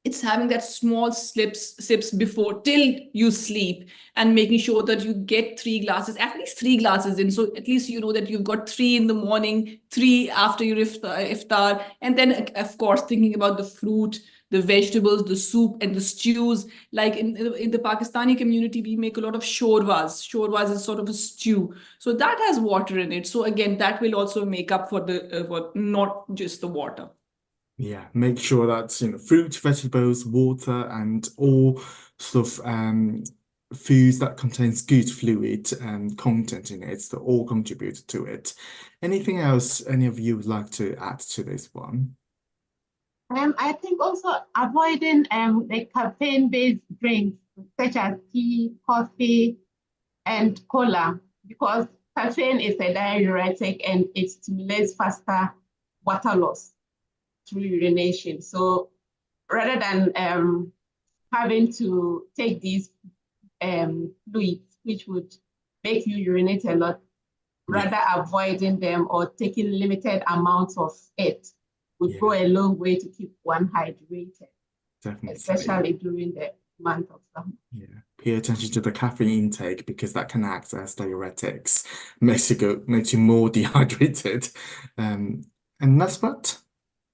it's having that small sips before till you sleep, and making sure that you get 3 glasses, at least 3 glasses in. So at least you know that you've got 3 in the morning, 3 after your iftar. And then of course thinking about the fruit, the vegetables, the soup and the stews. Like in the Pakistani community, we make a lot of shorwas. Shorwas is sort of a stew. So that has water in it. So again, that will also make up for the for not just the water. Yeah, make sure that fruit, vegetables, water, and all sort of foods that contains good fluid and content in it that all contribute to it. Anything else any of you would like to add to this one? I think also avoiding the caffeine-based drinks such as tea, coffee, and cola, because caffeine is a diuretic and it stimulates faster water loss through urination. So rather than having to take these fluids, which would make you urinate a lot, Yeah, rather avoiding them or taking limited amounts of it would yeah, go a long way to keep one hydrated, definitely. especially during the month of summer. Yeah, pay attention to the caffeine intake because that can act as diuretics, makes you more dehydrated. Um, And Nusrat?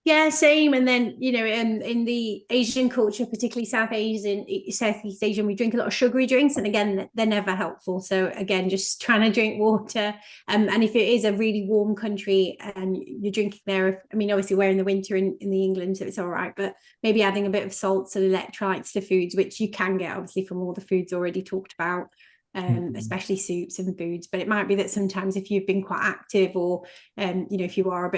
Yeah, same. And then, in the Asian culture, particularly Southeast Asian, we drink a lot of sugary drinks. And again, they're never helpful. So again, just trying to drink water. And if it is a really warm country and you're drinking there, I mean, obviously we're in the winter in the England, so it's all right, but maybe adding a bit of salts and electrolytes to foods, which you can get obviously from all the foods already talked about. Especially soups and foods, but it might be that sometimes if you've been quite active or if you are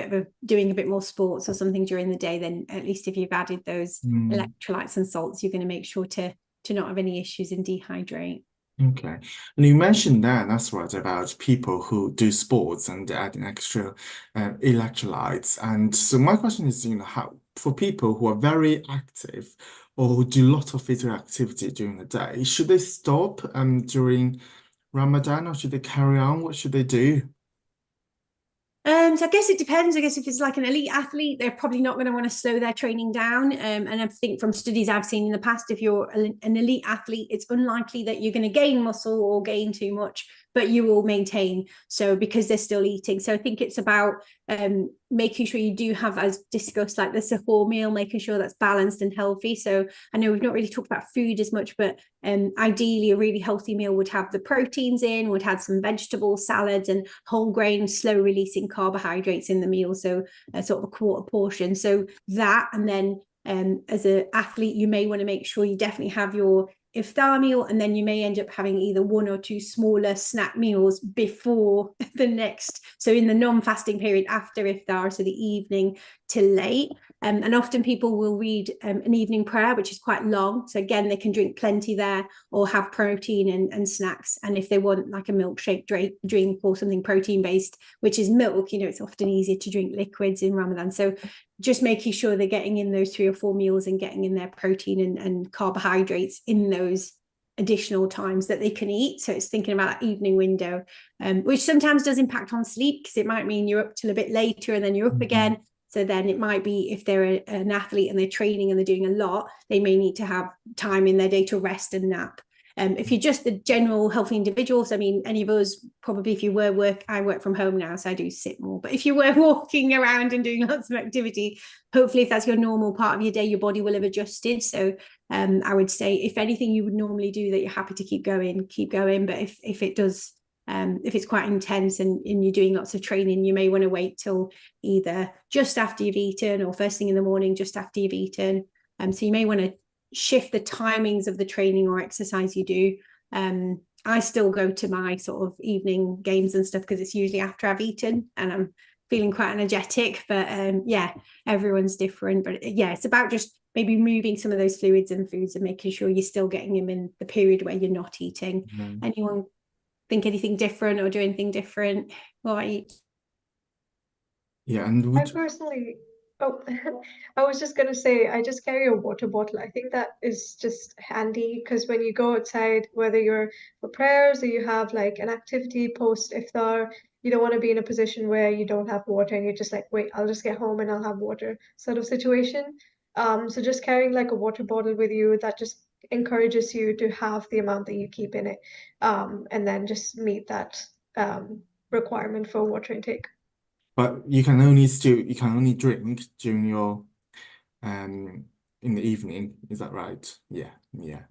doing a bit more sports or something during the day, then at least if you've added those electrolytes and salts, you're going to make sure to not have any issues and dehydrate. Okay. And you mentioned that, that's right, about people who do sports and add an extra electrolytes. And so my question is, how for people who are very active or who do a lot of physical activity during the day, should they stop during Ramadan or should they carry on? What should they do? So I guess it depends. I guess if it's like an elite athlete, they're probably not going to want to slow their training down. And I think from studies I've seen in the past, if you're an elite athlete, it's unlikely that you're going to gain muscle or gain too much, but you will maintain. So because they're still eating. So I think it's about making sure you do have, as discussed, like the sahur meal, making sure that's balanced and healthy. So I know we've not really talked about food as much, but ideally a really healthy meal would have the proteins in, would have some vegetables, salads and whole grain, slow releasing carbohydrates in the meal. So sort of a quarter portion. So that, and then as an athlete, you may want to make sure you definitely have your iftar meal, and then you may end up having either one or two smaller snack meals before the next, so in the non-fasting period after iftar, so the evening till late. And often people will read an evening prayer, which is quite long, so again they can drink plenty there or have protein and snacks. And if they want like a milkshake drink or something protein based, which is milk, it's often easier to drink liquids in Ramadan. So just making sure they're getting in those 3 or 4 meals and getting in their protein and carbohydrates in those additional times that they can eat. So it's thinking about that evening window, which sometimes does impact on sleep, because it might mean you're up till a bit later and then you're up again. So then it might be, if they're an athlete and they're training and they're doing a lot, they may need to have time in their day to rest and nap. If you're just the general healthy individuals, I mean, any of us, probably if you I work from home now, so I do sit more, but if you were walking around and doing lots of activity, hopefully if that's your normal part of your day, your body will have adjusted. So I would say, if anything you would normally do that you're happy to keep going. But if it does, if it's quite intense and you're doing lots of training, you may want to wait till either just after you've eaten or first thing in the morning, just after you've eaten. So you may want to shift the timings of the training or exercise you do. I still go to my sort of evening games and stuff because it's usually after I've eaten and I'm feeling quite energetic. But everyone's different. But it's about just maybe moving some of those fluids and foods and making sure you're still getting them in the period where you're not eating. Anyone think anything different or do anything different while I eat? Yeah, and I personally, I was just gonna say, I just carry a water bottle. I think that is just handy because when you go outside, whether you're for prayers or you have like an activity post iftar, you don't want to be in a position where you don't have water and you're just like, wait, I'll just get home and I'll have water sort of situation. So just carrying like a water bottle with you, that just encourages you to have the amount that you keep in it, and then just meet that requirement for water intake. but you can only drink during your in the evening, is that right? Yeah.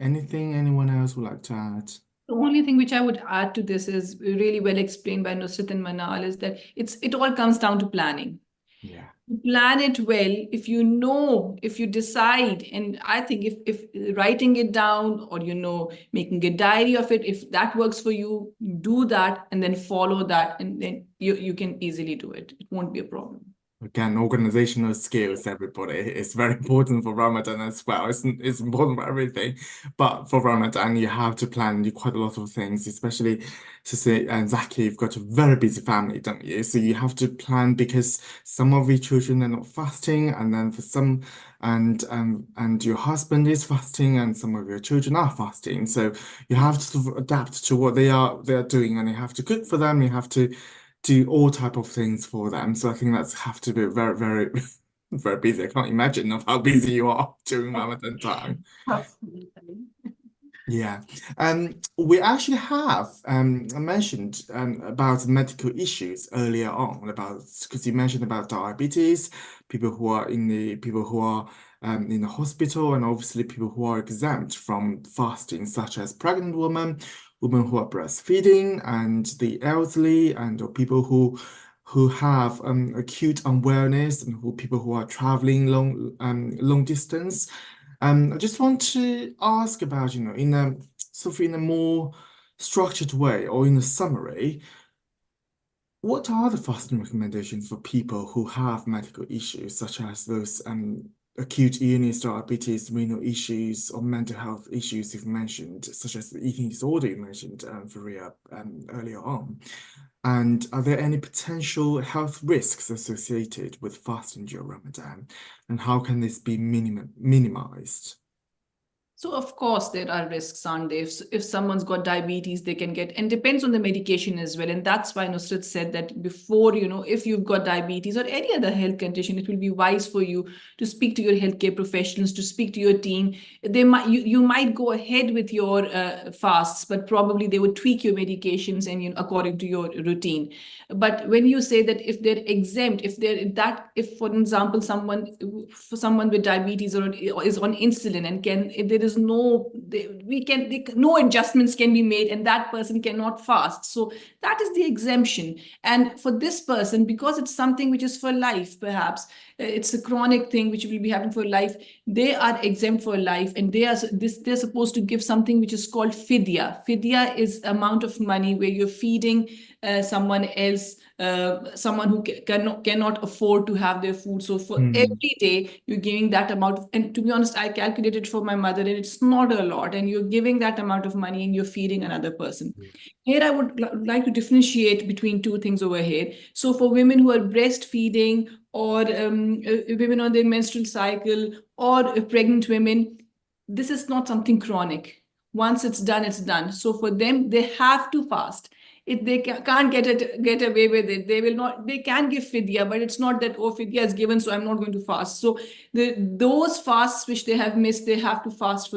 Anything anyone else would like to add? The only thing which I would add to this is really well explained by Nusrat and Manaal, is that it all comes down to planning. Yeah. Plan it well. If you decide, and I think if writing it down or making a diary of it, if that works for you, do that and then follow that, and then you can easily do it. It won't be a problem. Again, organizational skills, everybody. It's very important for Ramadan as well. It's important for everything. But for Ramadan, you have to plan do quite a lot of things, especially to say, and Zakia, you've got a very busy family, don't you? So you have to plan because some of your children are not fasting, and then for some, and your husband is fasting, and some of your children are fasting. So you have to sort of adapt to what they're doing, and you have to cook for them, you have to do all type of things for them. So I think that's have to be very, very, very busy. I can't imagine of how busy you are during Ramadan time. Absolutely. Yeah, we actually have mentioned about medical issues earlier on about because you mentioned about diabetes, people who are in the hospital, and obviously people who are exempt from fasting, such as pregnant women, women who are breastfeeding, and the elderly, and or people who have acute unwellness, and people who are traveling long distance. I just want to ask about, in a sort of in a more structured way or in a summary, what are the fasting recommendations for people who have medical issues, such as those acute illness, diabetes, renal issues, or mental health issues you've mentioned, such as the eating disorder you mentioned, Fareeha, earlier on? And are there any potential health risks associated with fasting during Ramadan? And how can this be minimized? So of course there are risks, aren't there? If someone's got diabetes, they can get, and depends on the medication as well. And that's why Nusrat said that before, if you've got diabetes or any other health condition, it will be wise for you to speak to your healthcare professionals, to speak to your team. You might go ahead with your fasts, but probably they would tweak your medications and according to your routine. But when you say that if they're exempt, if for example someone with diabetes or is on insulin and if there is no adjustments can be made and that person cannot fast, so that is the exemption. And for this person, because it's something which is for life, perhaps it's a chronic thing which will be happening for life, they are exempt for life, and they're supposed to give something which is called fidya. Fidya is amount of money where you're feeding someone else, someone who cannot afford to have their food. So for every day, you're giving that amount of, and to be honest, I calculated for my mother, and it's not a lot. And you're giving that amount of money, and you're feeding another person. Here, I would like to differentiate between two things over here. So for women who are breastfeeding, or women on their menstrual cycle, or pregnant women, this is not something chronic. Once it's done, it's done. So for them, they have to fast. If they can't get away with it, they can give fidya, but it's not that, oh, fidya is given, so I'm not going to fast. So those fasts which they have missed, they have to fast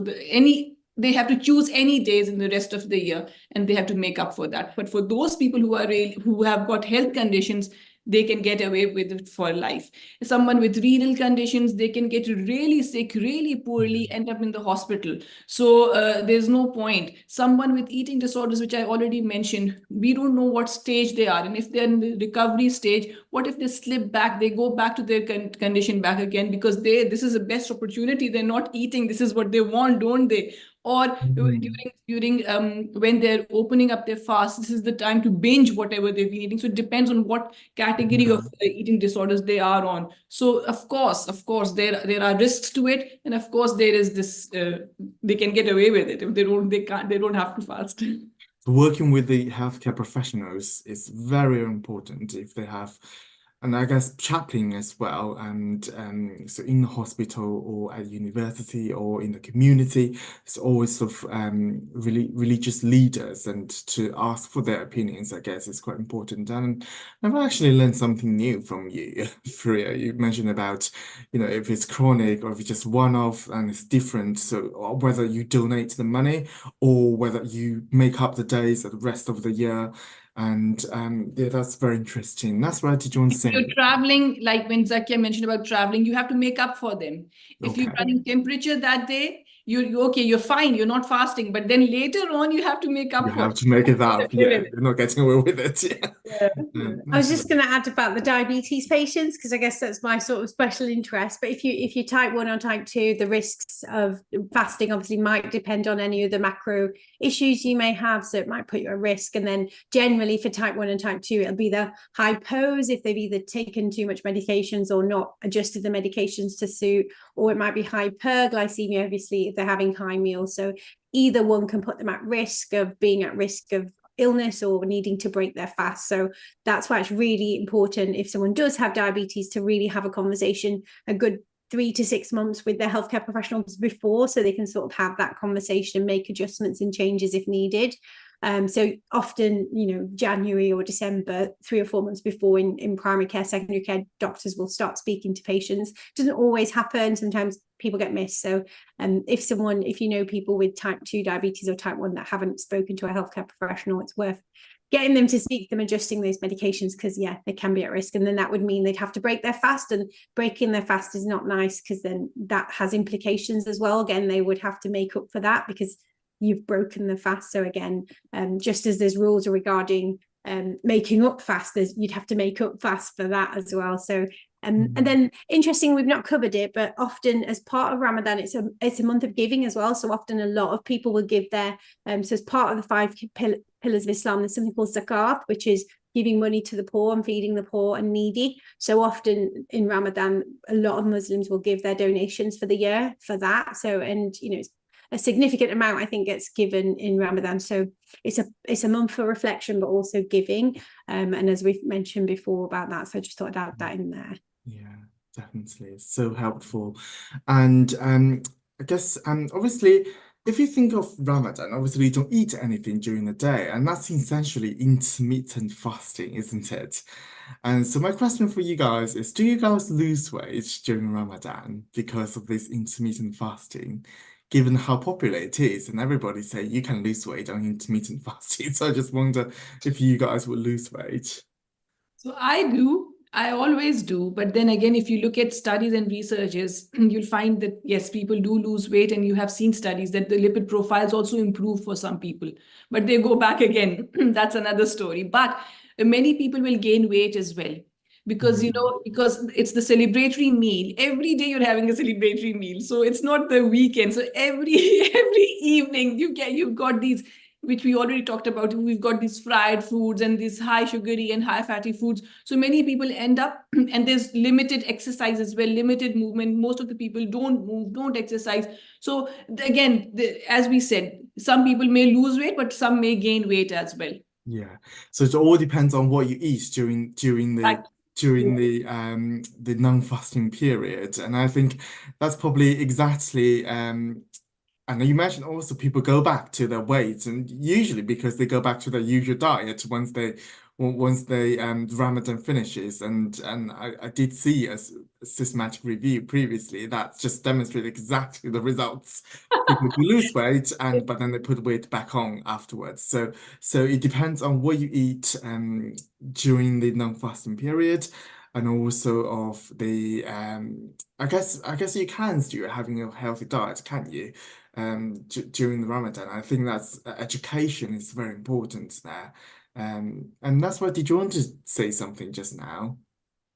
they have to choose any days in the rest of the year, and they have to make up for that. But for those people who have got health conditions, they can get away with it for life. Someone with renal conditions, they can get really sick, really poorly, end up in the hospital. So there's no point. Someone with eating disorders, which I already mentioned, we don't know what stage they are. And if they're in the recovery stage, what if they slip back, they go back to their condition back again, because this is the best opportunity. They're not eating. This is what they want, don't they? Or during when they're opening up their fast, this is the time to binge whatever they've been eating. So it depends on what category of eating disorders they are on. So of course there are risks to it, and of course there is this they can get away with it if they don't have to fast. Working with the healthcare professionals is very important if they have, and I guess chaplain as well, and so in the hospital or at university or in the community, it's always sort of really religious leaders, and to ask for their opinions, I guess, is quite important. And I've actually learned something new from you, Fareeha. You mentioned about, if it's chronic or if it's just one-off and it's different. So whether you donate the money or whether you make up the days at the rest of the year. And yeah, that's very interesting. That's what did you want to say? You're traveling, like when Zakia mentioned about traveling, you have to make up for them. If you're running temperature that day, you're okay, you're fine, you're not fasting, but then later on you have to make up You for have it. to make it up. Yeah, you're not getting away with it. Yeah. I was just going to add about the diabetes patients, because I guess that's my sort of special interest. But if you're type 1 or type 2, the risks of fasting obviously might depend on any of the macro issues you may have. So it might put you at risk. And then generally for type 1 and type 2, it'll be the hypos if they've either taken too much medications or not adjusted the medications to suit, or it might be hyperglycemia, obviously, if they're having high meals. So either one can put them at risk of being at risk of illness or needing to break their fast. So that's why it's really important, if someone does have diabetes, to really have a conversation a good 3 to 6 months with their healthcare professionals before, so they can sort of have that conversation and make adjustments and changes if needed. So often, January or December, 3 or 4 months before, in primary care, secondary care, doctors will start speaking to patients. It doesn't always happen. Sometimes people get missed. So if you know people with type 2 diabetes or type 1 that haven't spoken to a healthcare professional, it's worth getting them to speak to them, adjusting those medications, because they can be at risk. And then that would mean they'd have to break their fast, and breaking their fast is not nice, because then that has implications as well. Again, they would have to make up for that because you've broken the fast. So again, just as there's rules regarding making up fast, you'd have to make up fast for that as well. So and then interesting, we've not covered it, but often as part of Ramadan, it's a month of giving as well. So often a lot of people will give their so as part of the 5 pillars of Islam, there's something called zakat, which is giving money to the poor and feeding the poor and needy. So often in Ramadan, a lot of Muslims will give their donations for the year for that. So, and it's a significant amount, I think, gets given in Ramadan. So it's a month for reflection, but also giving. And as we've mentioned before about that, so I just thought I'd add that in there. Yeah, definitely. It's so helpful. And I guess obviously, if you think of Ramadan, obviously you don't eat anything during the day, and that's essentially intermittent fasting, isn't it? And so my question for you guys is, do you guys lose weight during Ramadan because of this intermittent fasting, given how popular it is, and everybody say you can lose weight on intermittent fasting? So I just wonder if you guys would lose weight. So I do. I always do. But then again, if you look at studies and researches, you'll find that, yes, people do lose weight. And you have seen studies that the lipid profiles also improve for some people. But they go back again. That's another story. But many people will gain weight as well. Because, because it's the celebratory meal. Every day you're having a celebratory meal. So it's not the weekend. So every evening you've got these, which we already talked about. We've got these fried foods and these high sugary and high fatty foods. So many people end up, and there's limited exercise as well, limited movement. Most of the people don't move, don't exercise. So again, as we said, some people may lose weight, but some may gain weight as well. Yeah. So it all depends on what you eat during the non-fasting period. And I think that's probably exactly and you mentioned also people go back to their weight, and usually because they go back to their usual diet once they Ramadan finishes. And I did see a systematic review previously that just demonstrated exactly the results. People do lose weight, but then they put weight back on afterwards. So it depends on what you eat during the non-fasting period, and also of the I guess you can still having a healthy diet, can't you? During the Ramadan. I think that's education is very important there. And that's why, did you want to say something just now?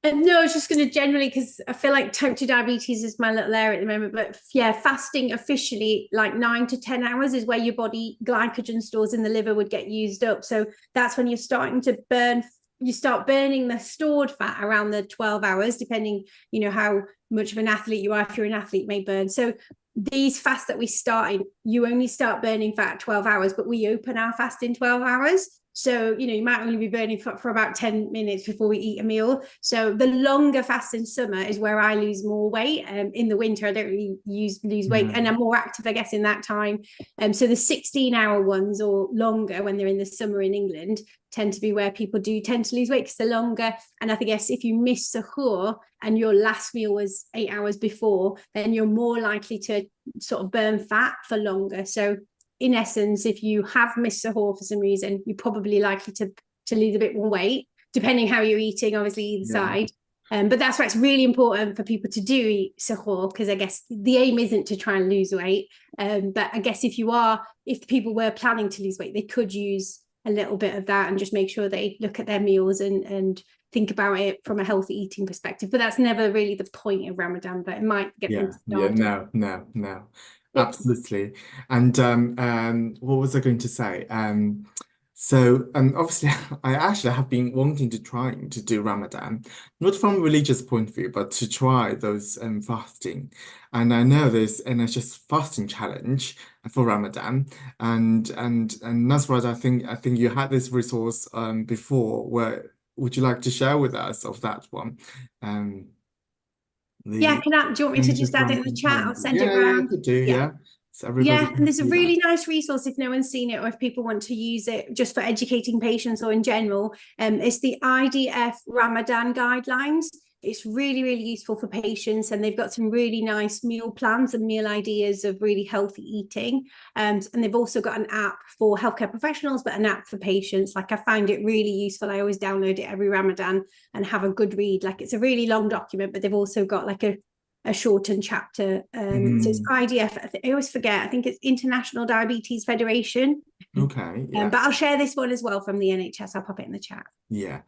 No, I was just going to generally, because I feel like type 2 diabetes is my little area at the moment. But yeah, fasting officially, like 9 to 10 hours is where your body glycogen stores in the liver would get used up. So that's when you're starting to you start burning the stored fat around the 12 hours, depending, how much of an athlete you are. If you're an athlete, you may burn. So these fasts that we started, you only start burning fat at 12 hours, but we open our fast in 12 hours. So, you might only be burning for about 10 minutes before we eat a meal. So the longer fast in summer is where I lose more weight. In the winter, I don't really lose weight, and I'm more active, I guess, in that time. So the 16-hour ones or longer, when they're in the summer in England, tend to be where people do tend to lose weight because they're longer. And I guess if you miss sahur and your last meal was 8 hours before, then you're more likely to sort of burn fat for longer. So in essence, if you have missed sahur for some reason, you're probably likely to lose a bit more weight, depending how you're eating, obviously, either side. But that's why it's really important for people to do eat sahur, because I guess the aim isn't to try and lose weight. But I guess if people were planning to lose weight, they could use a little bit of that and just make sure they look at their meals and think about it from a healthy eating perspective. But that's never really the point of Ramadan, but it might get them started. No. Absolutely. And what was I going to say? So obviously I actually have been wanting to try to do Ramadan, not from a religious point of view, but to try those fasting. And I know there's NHS fasting challenge for Ramadan, and Nusrat, I think you had this resource before. Where would you like to share with us of that one? Do you want me to just add it in the chat? I'll send it around. Yeah, could do, So and there's a really nice resource if no one's seen it, or if people want to use it just for educating patients or in general. It's the IDF Ramadan guidelines. It's really, really useful for patients, and they've got some really nice meal plans and meal ideas of really healthy eating. And they've also got an app for healthcare professionals, but an app for patients. Like, I find it really useful. I always download it every Ramadan and have a good read. Like, it's a really long document, but they've also got like a shortened chapter. So it's IDF. I always forget. I think it's International Diabetes Federation. Okay, yeah. But I'll share this one as well from the NHS. I'll pop it in the chat. Yeah,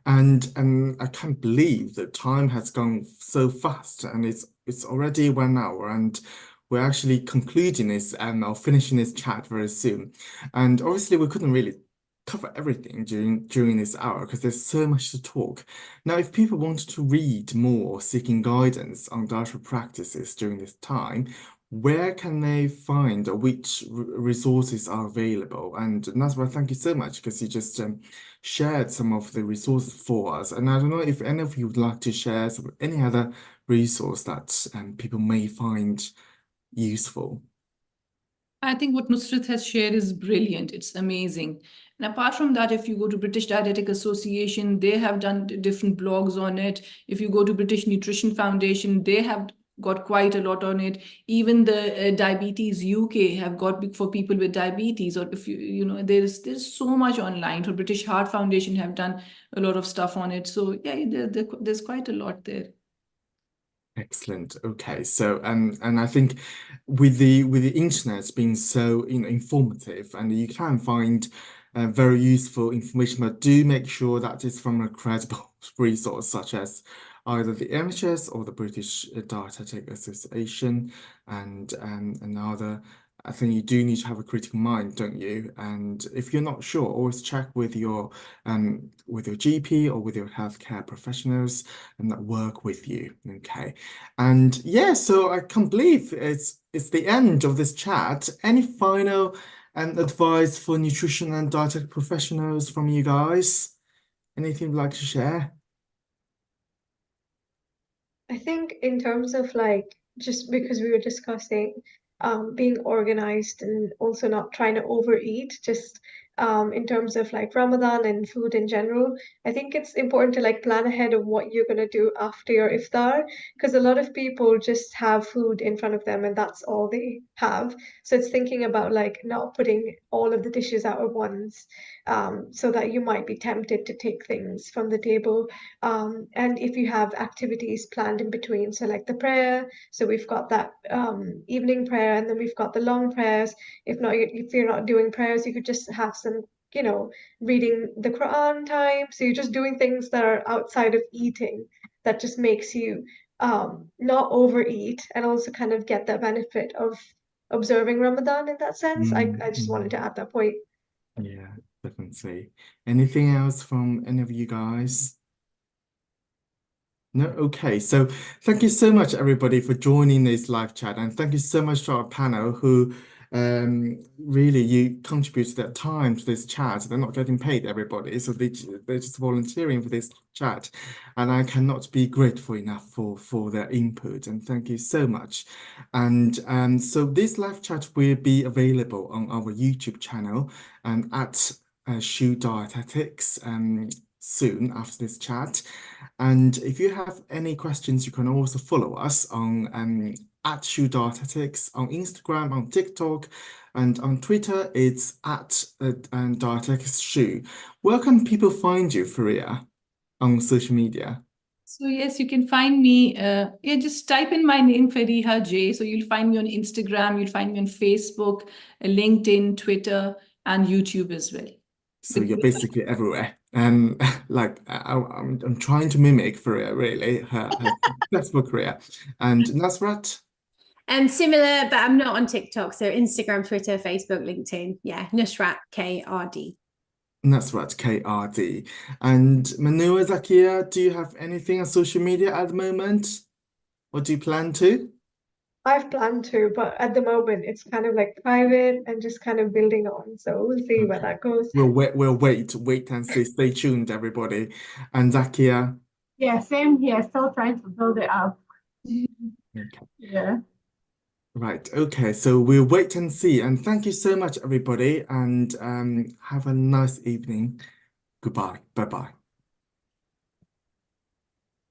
and I can't believe that time has gone so fast, and it's already 1 hour, and we're actually concluding this or finishing this chat very soon. And obviously, we couldn't really cover everything during this hour because there's so much to talk. Now, if people want to read more, seeking guidance on dietary practices during this time, where can they find or which resources are available? And Nasra, thank you so much because you just shared some of the resources for us. And I don't know if any of you would like to share any other resource that people may find useful. I think what Nusrat has shared is brilliant. It's amazing. And apart from that, if you go to British Dietetic Association, they have done different blogs on it. If you go to British Nutrition Foundation, they have got quite a lot on it. Even the Diabetes UK have got for people with diabetes, or if you know, there's so much online. For British Heart Foundation have done a lot of stuff on it. So yeah, there's quite a lot there. Excellent. Okay, so and I think with the internet being so informative, and you can find very useful information, but do make sure that it's from a credible resource such as either the NHS or the British Dietetic Association, and another. I think you do need to have a critical mind, don't you? And if you're not sure, always check with your GP or with your healthcare professionals and that work with you. Okay. And yeah, so I can't believe it's the end of this chat. Any final advice for nutrition and dietetic professionals from you guys? Anything you'd like to share? I think in terms of like, just because we were discussing being organized and also not trying to overeat, just in terms of like Ramadan and food in general, I think it's important to like plan ahead of what you're gonna do after your iftar, because a lot of people just have food in front of them and that's all they have. So it's thinking about like not putting all of the dishes out at once, so that you might be tempted to take things from the table. And if you have activities planned in between, so like the prayer, so we've got that evening prayer, and then we've got the long prayers. If you're not doing prayers, you could just have some, reading the Quran time. So you're just doing things that are outside of eating that just makes you not overeat and also kind of get that benefit of observing Ramadan in that sense. I just wanted to add that point. Yeah, definitely. Anything else from any of you guys? No, okay. So thank you so much, everybody, for joining this live chat, and thank you so much to our panel who really you contributed their time to this chat. They're not getting paid, everybody, so they're just volunteering for this chat, and I cannot be grateful enough for their input. And thank you so much. And so this live chat will be available on our YouTube channel at Shoe Dietetics soon after this chat. And if you have any questions, you can also follow us on at Shoe Dietetics on Instagram, on TikTok, and on Twitter, it's at Dietetics Shoe. Where can people find you, Fareeha, on social media? So yes, you can find me. Just type in my name, Fareeha J. So you'll find me on Instagram, you'll find me on Facebook, LinkedIn, Twitter, and YouTube as well. So you're basically everywhere. Like I'm trying to mimic Fareeha, really, her successful career. And Nusrat? Similar, but I'm not on TikTok. So Instagram, Twitter, Facebook, LinkedIn. Yeah, Nusrat, KRD. Nusrat, KRD. And Manaal and Zakia, do you have anything on social media at the moment? Or do you plan to? I've planned to, but at the moment it's kind of like private and just kind of building on. So we'll see where that goes. We'll wait and see. Stay tuned, everybody. And Zakia? Yeah, same here. Still trying to build it up. Okay. Yeah. Right, okay, so we'll wait and see. And thank you so much, everybody, and have a nice evening. Goodbye. Bye-bye.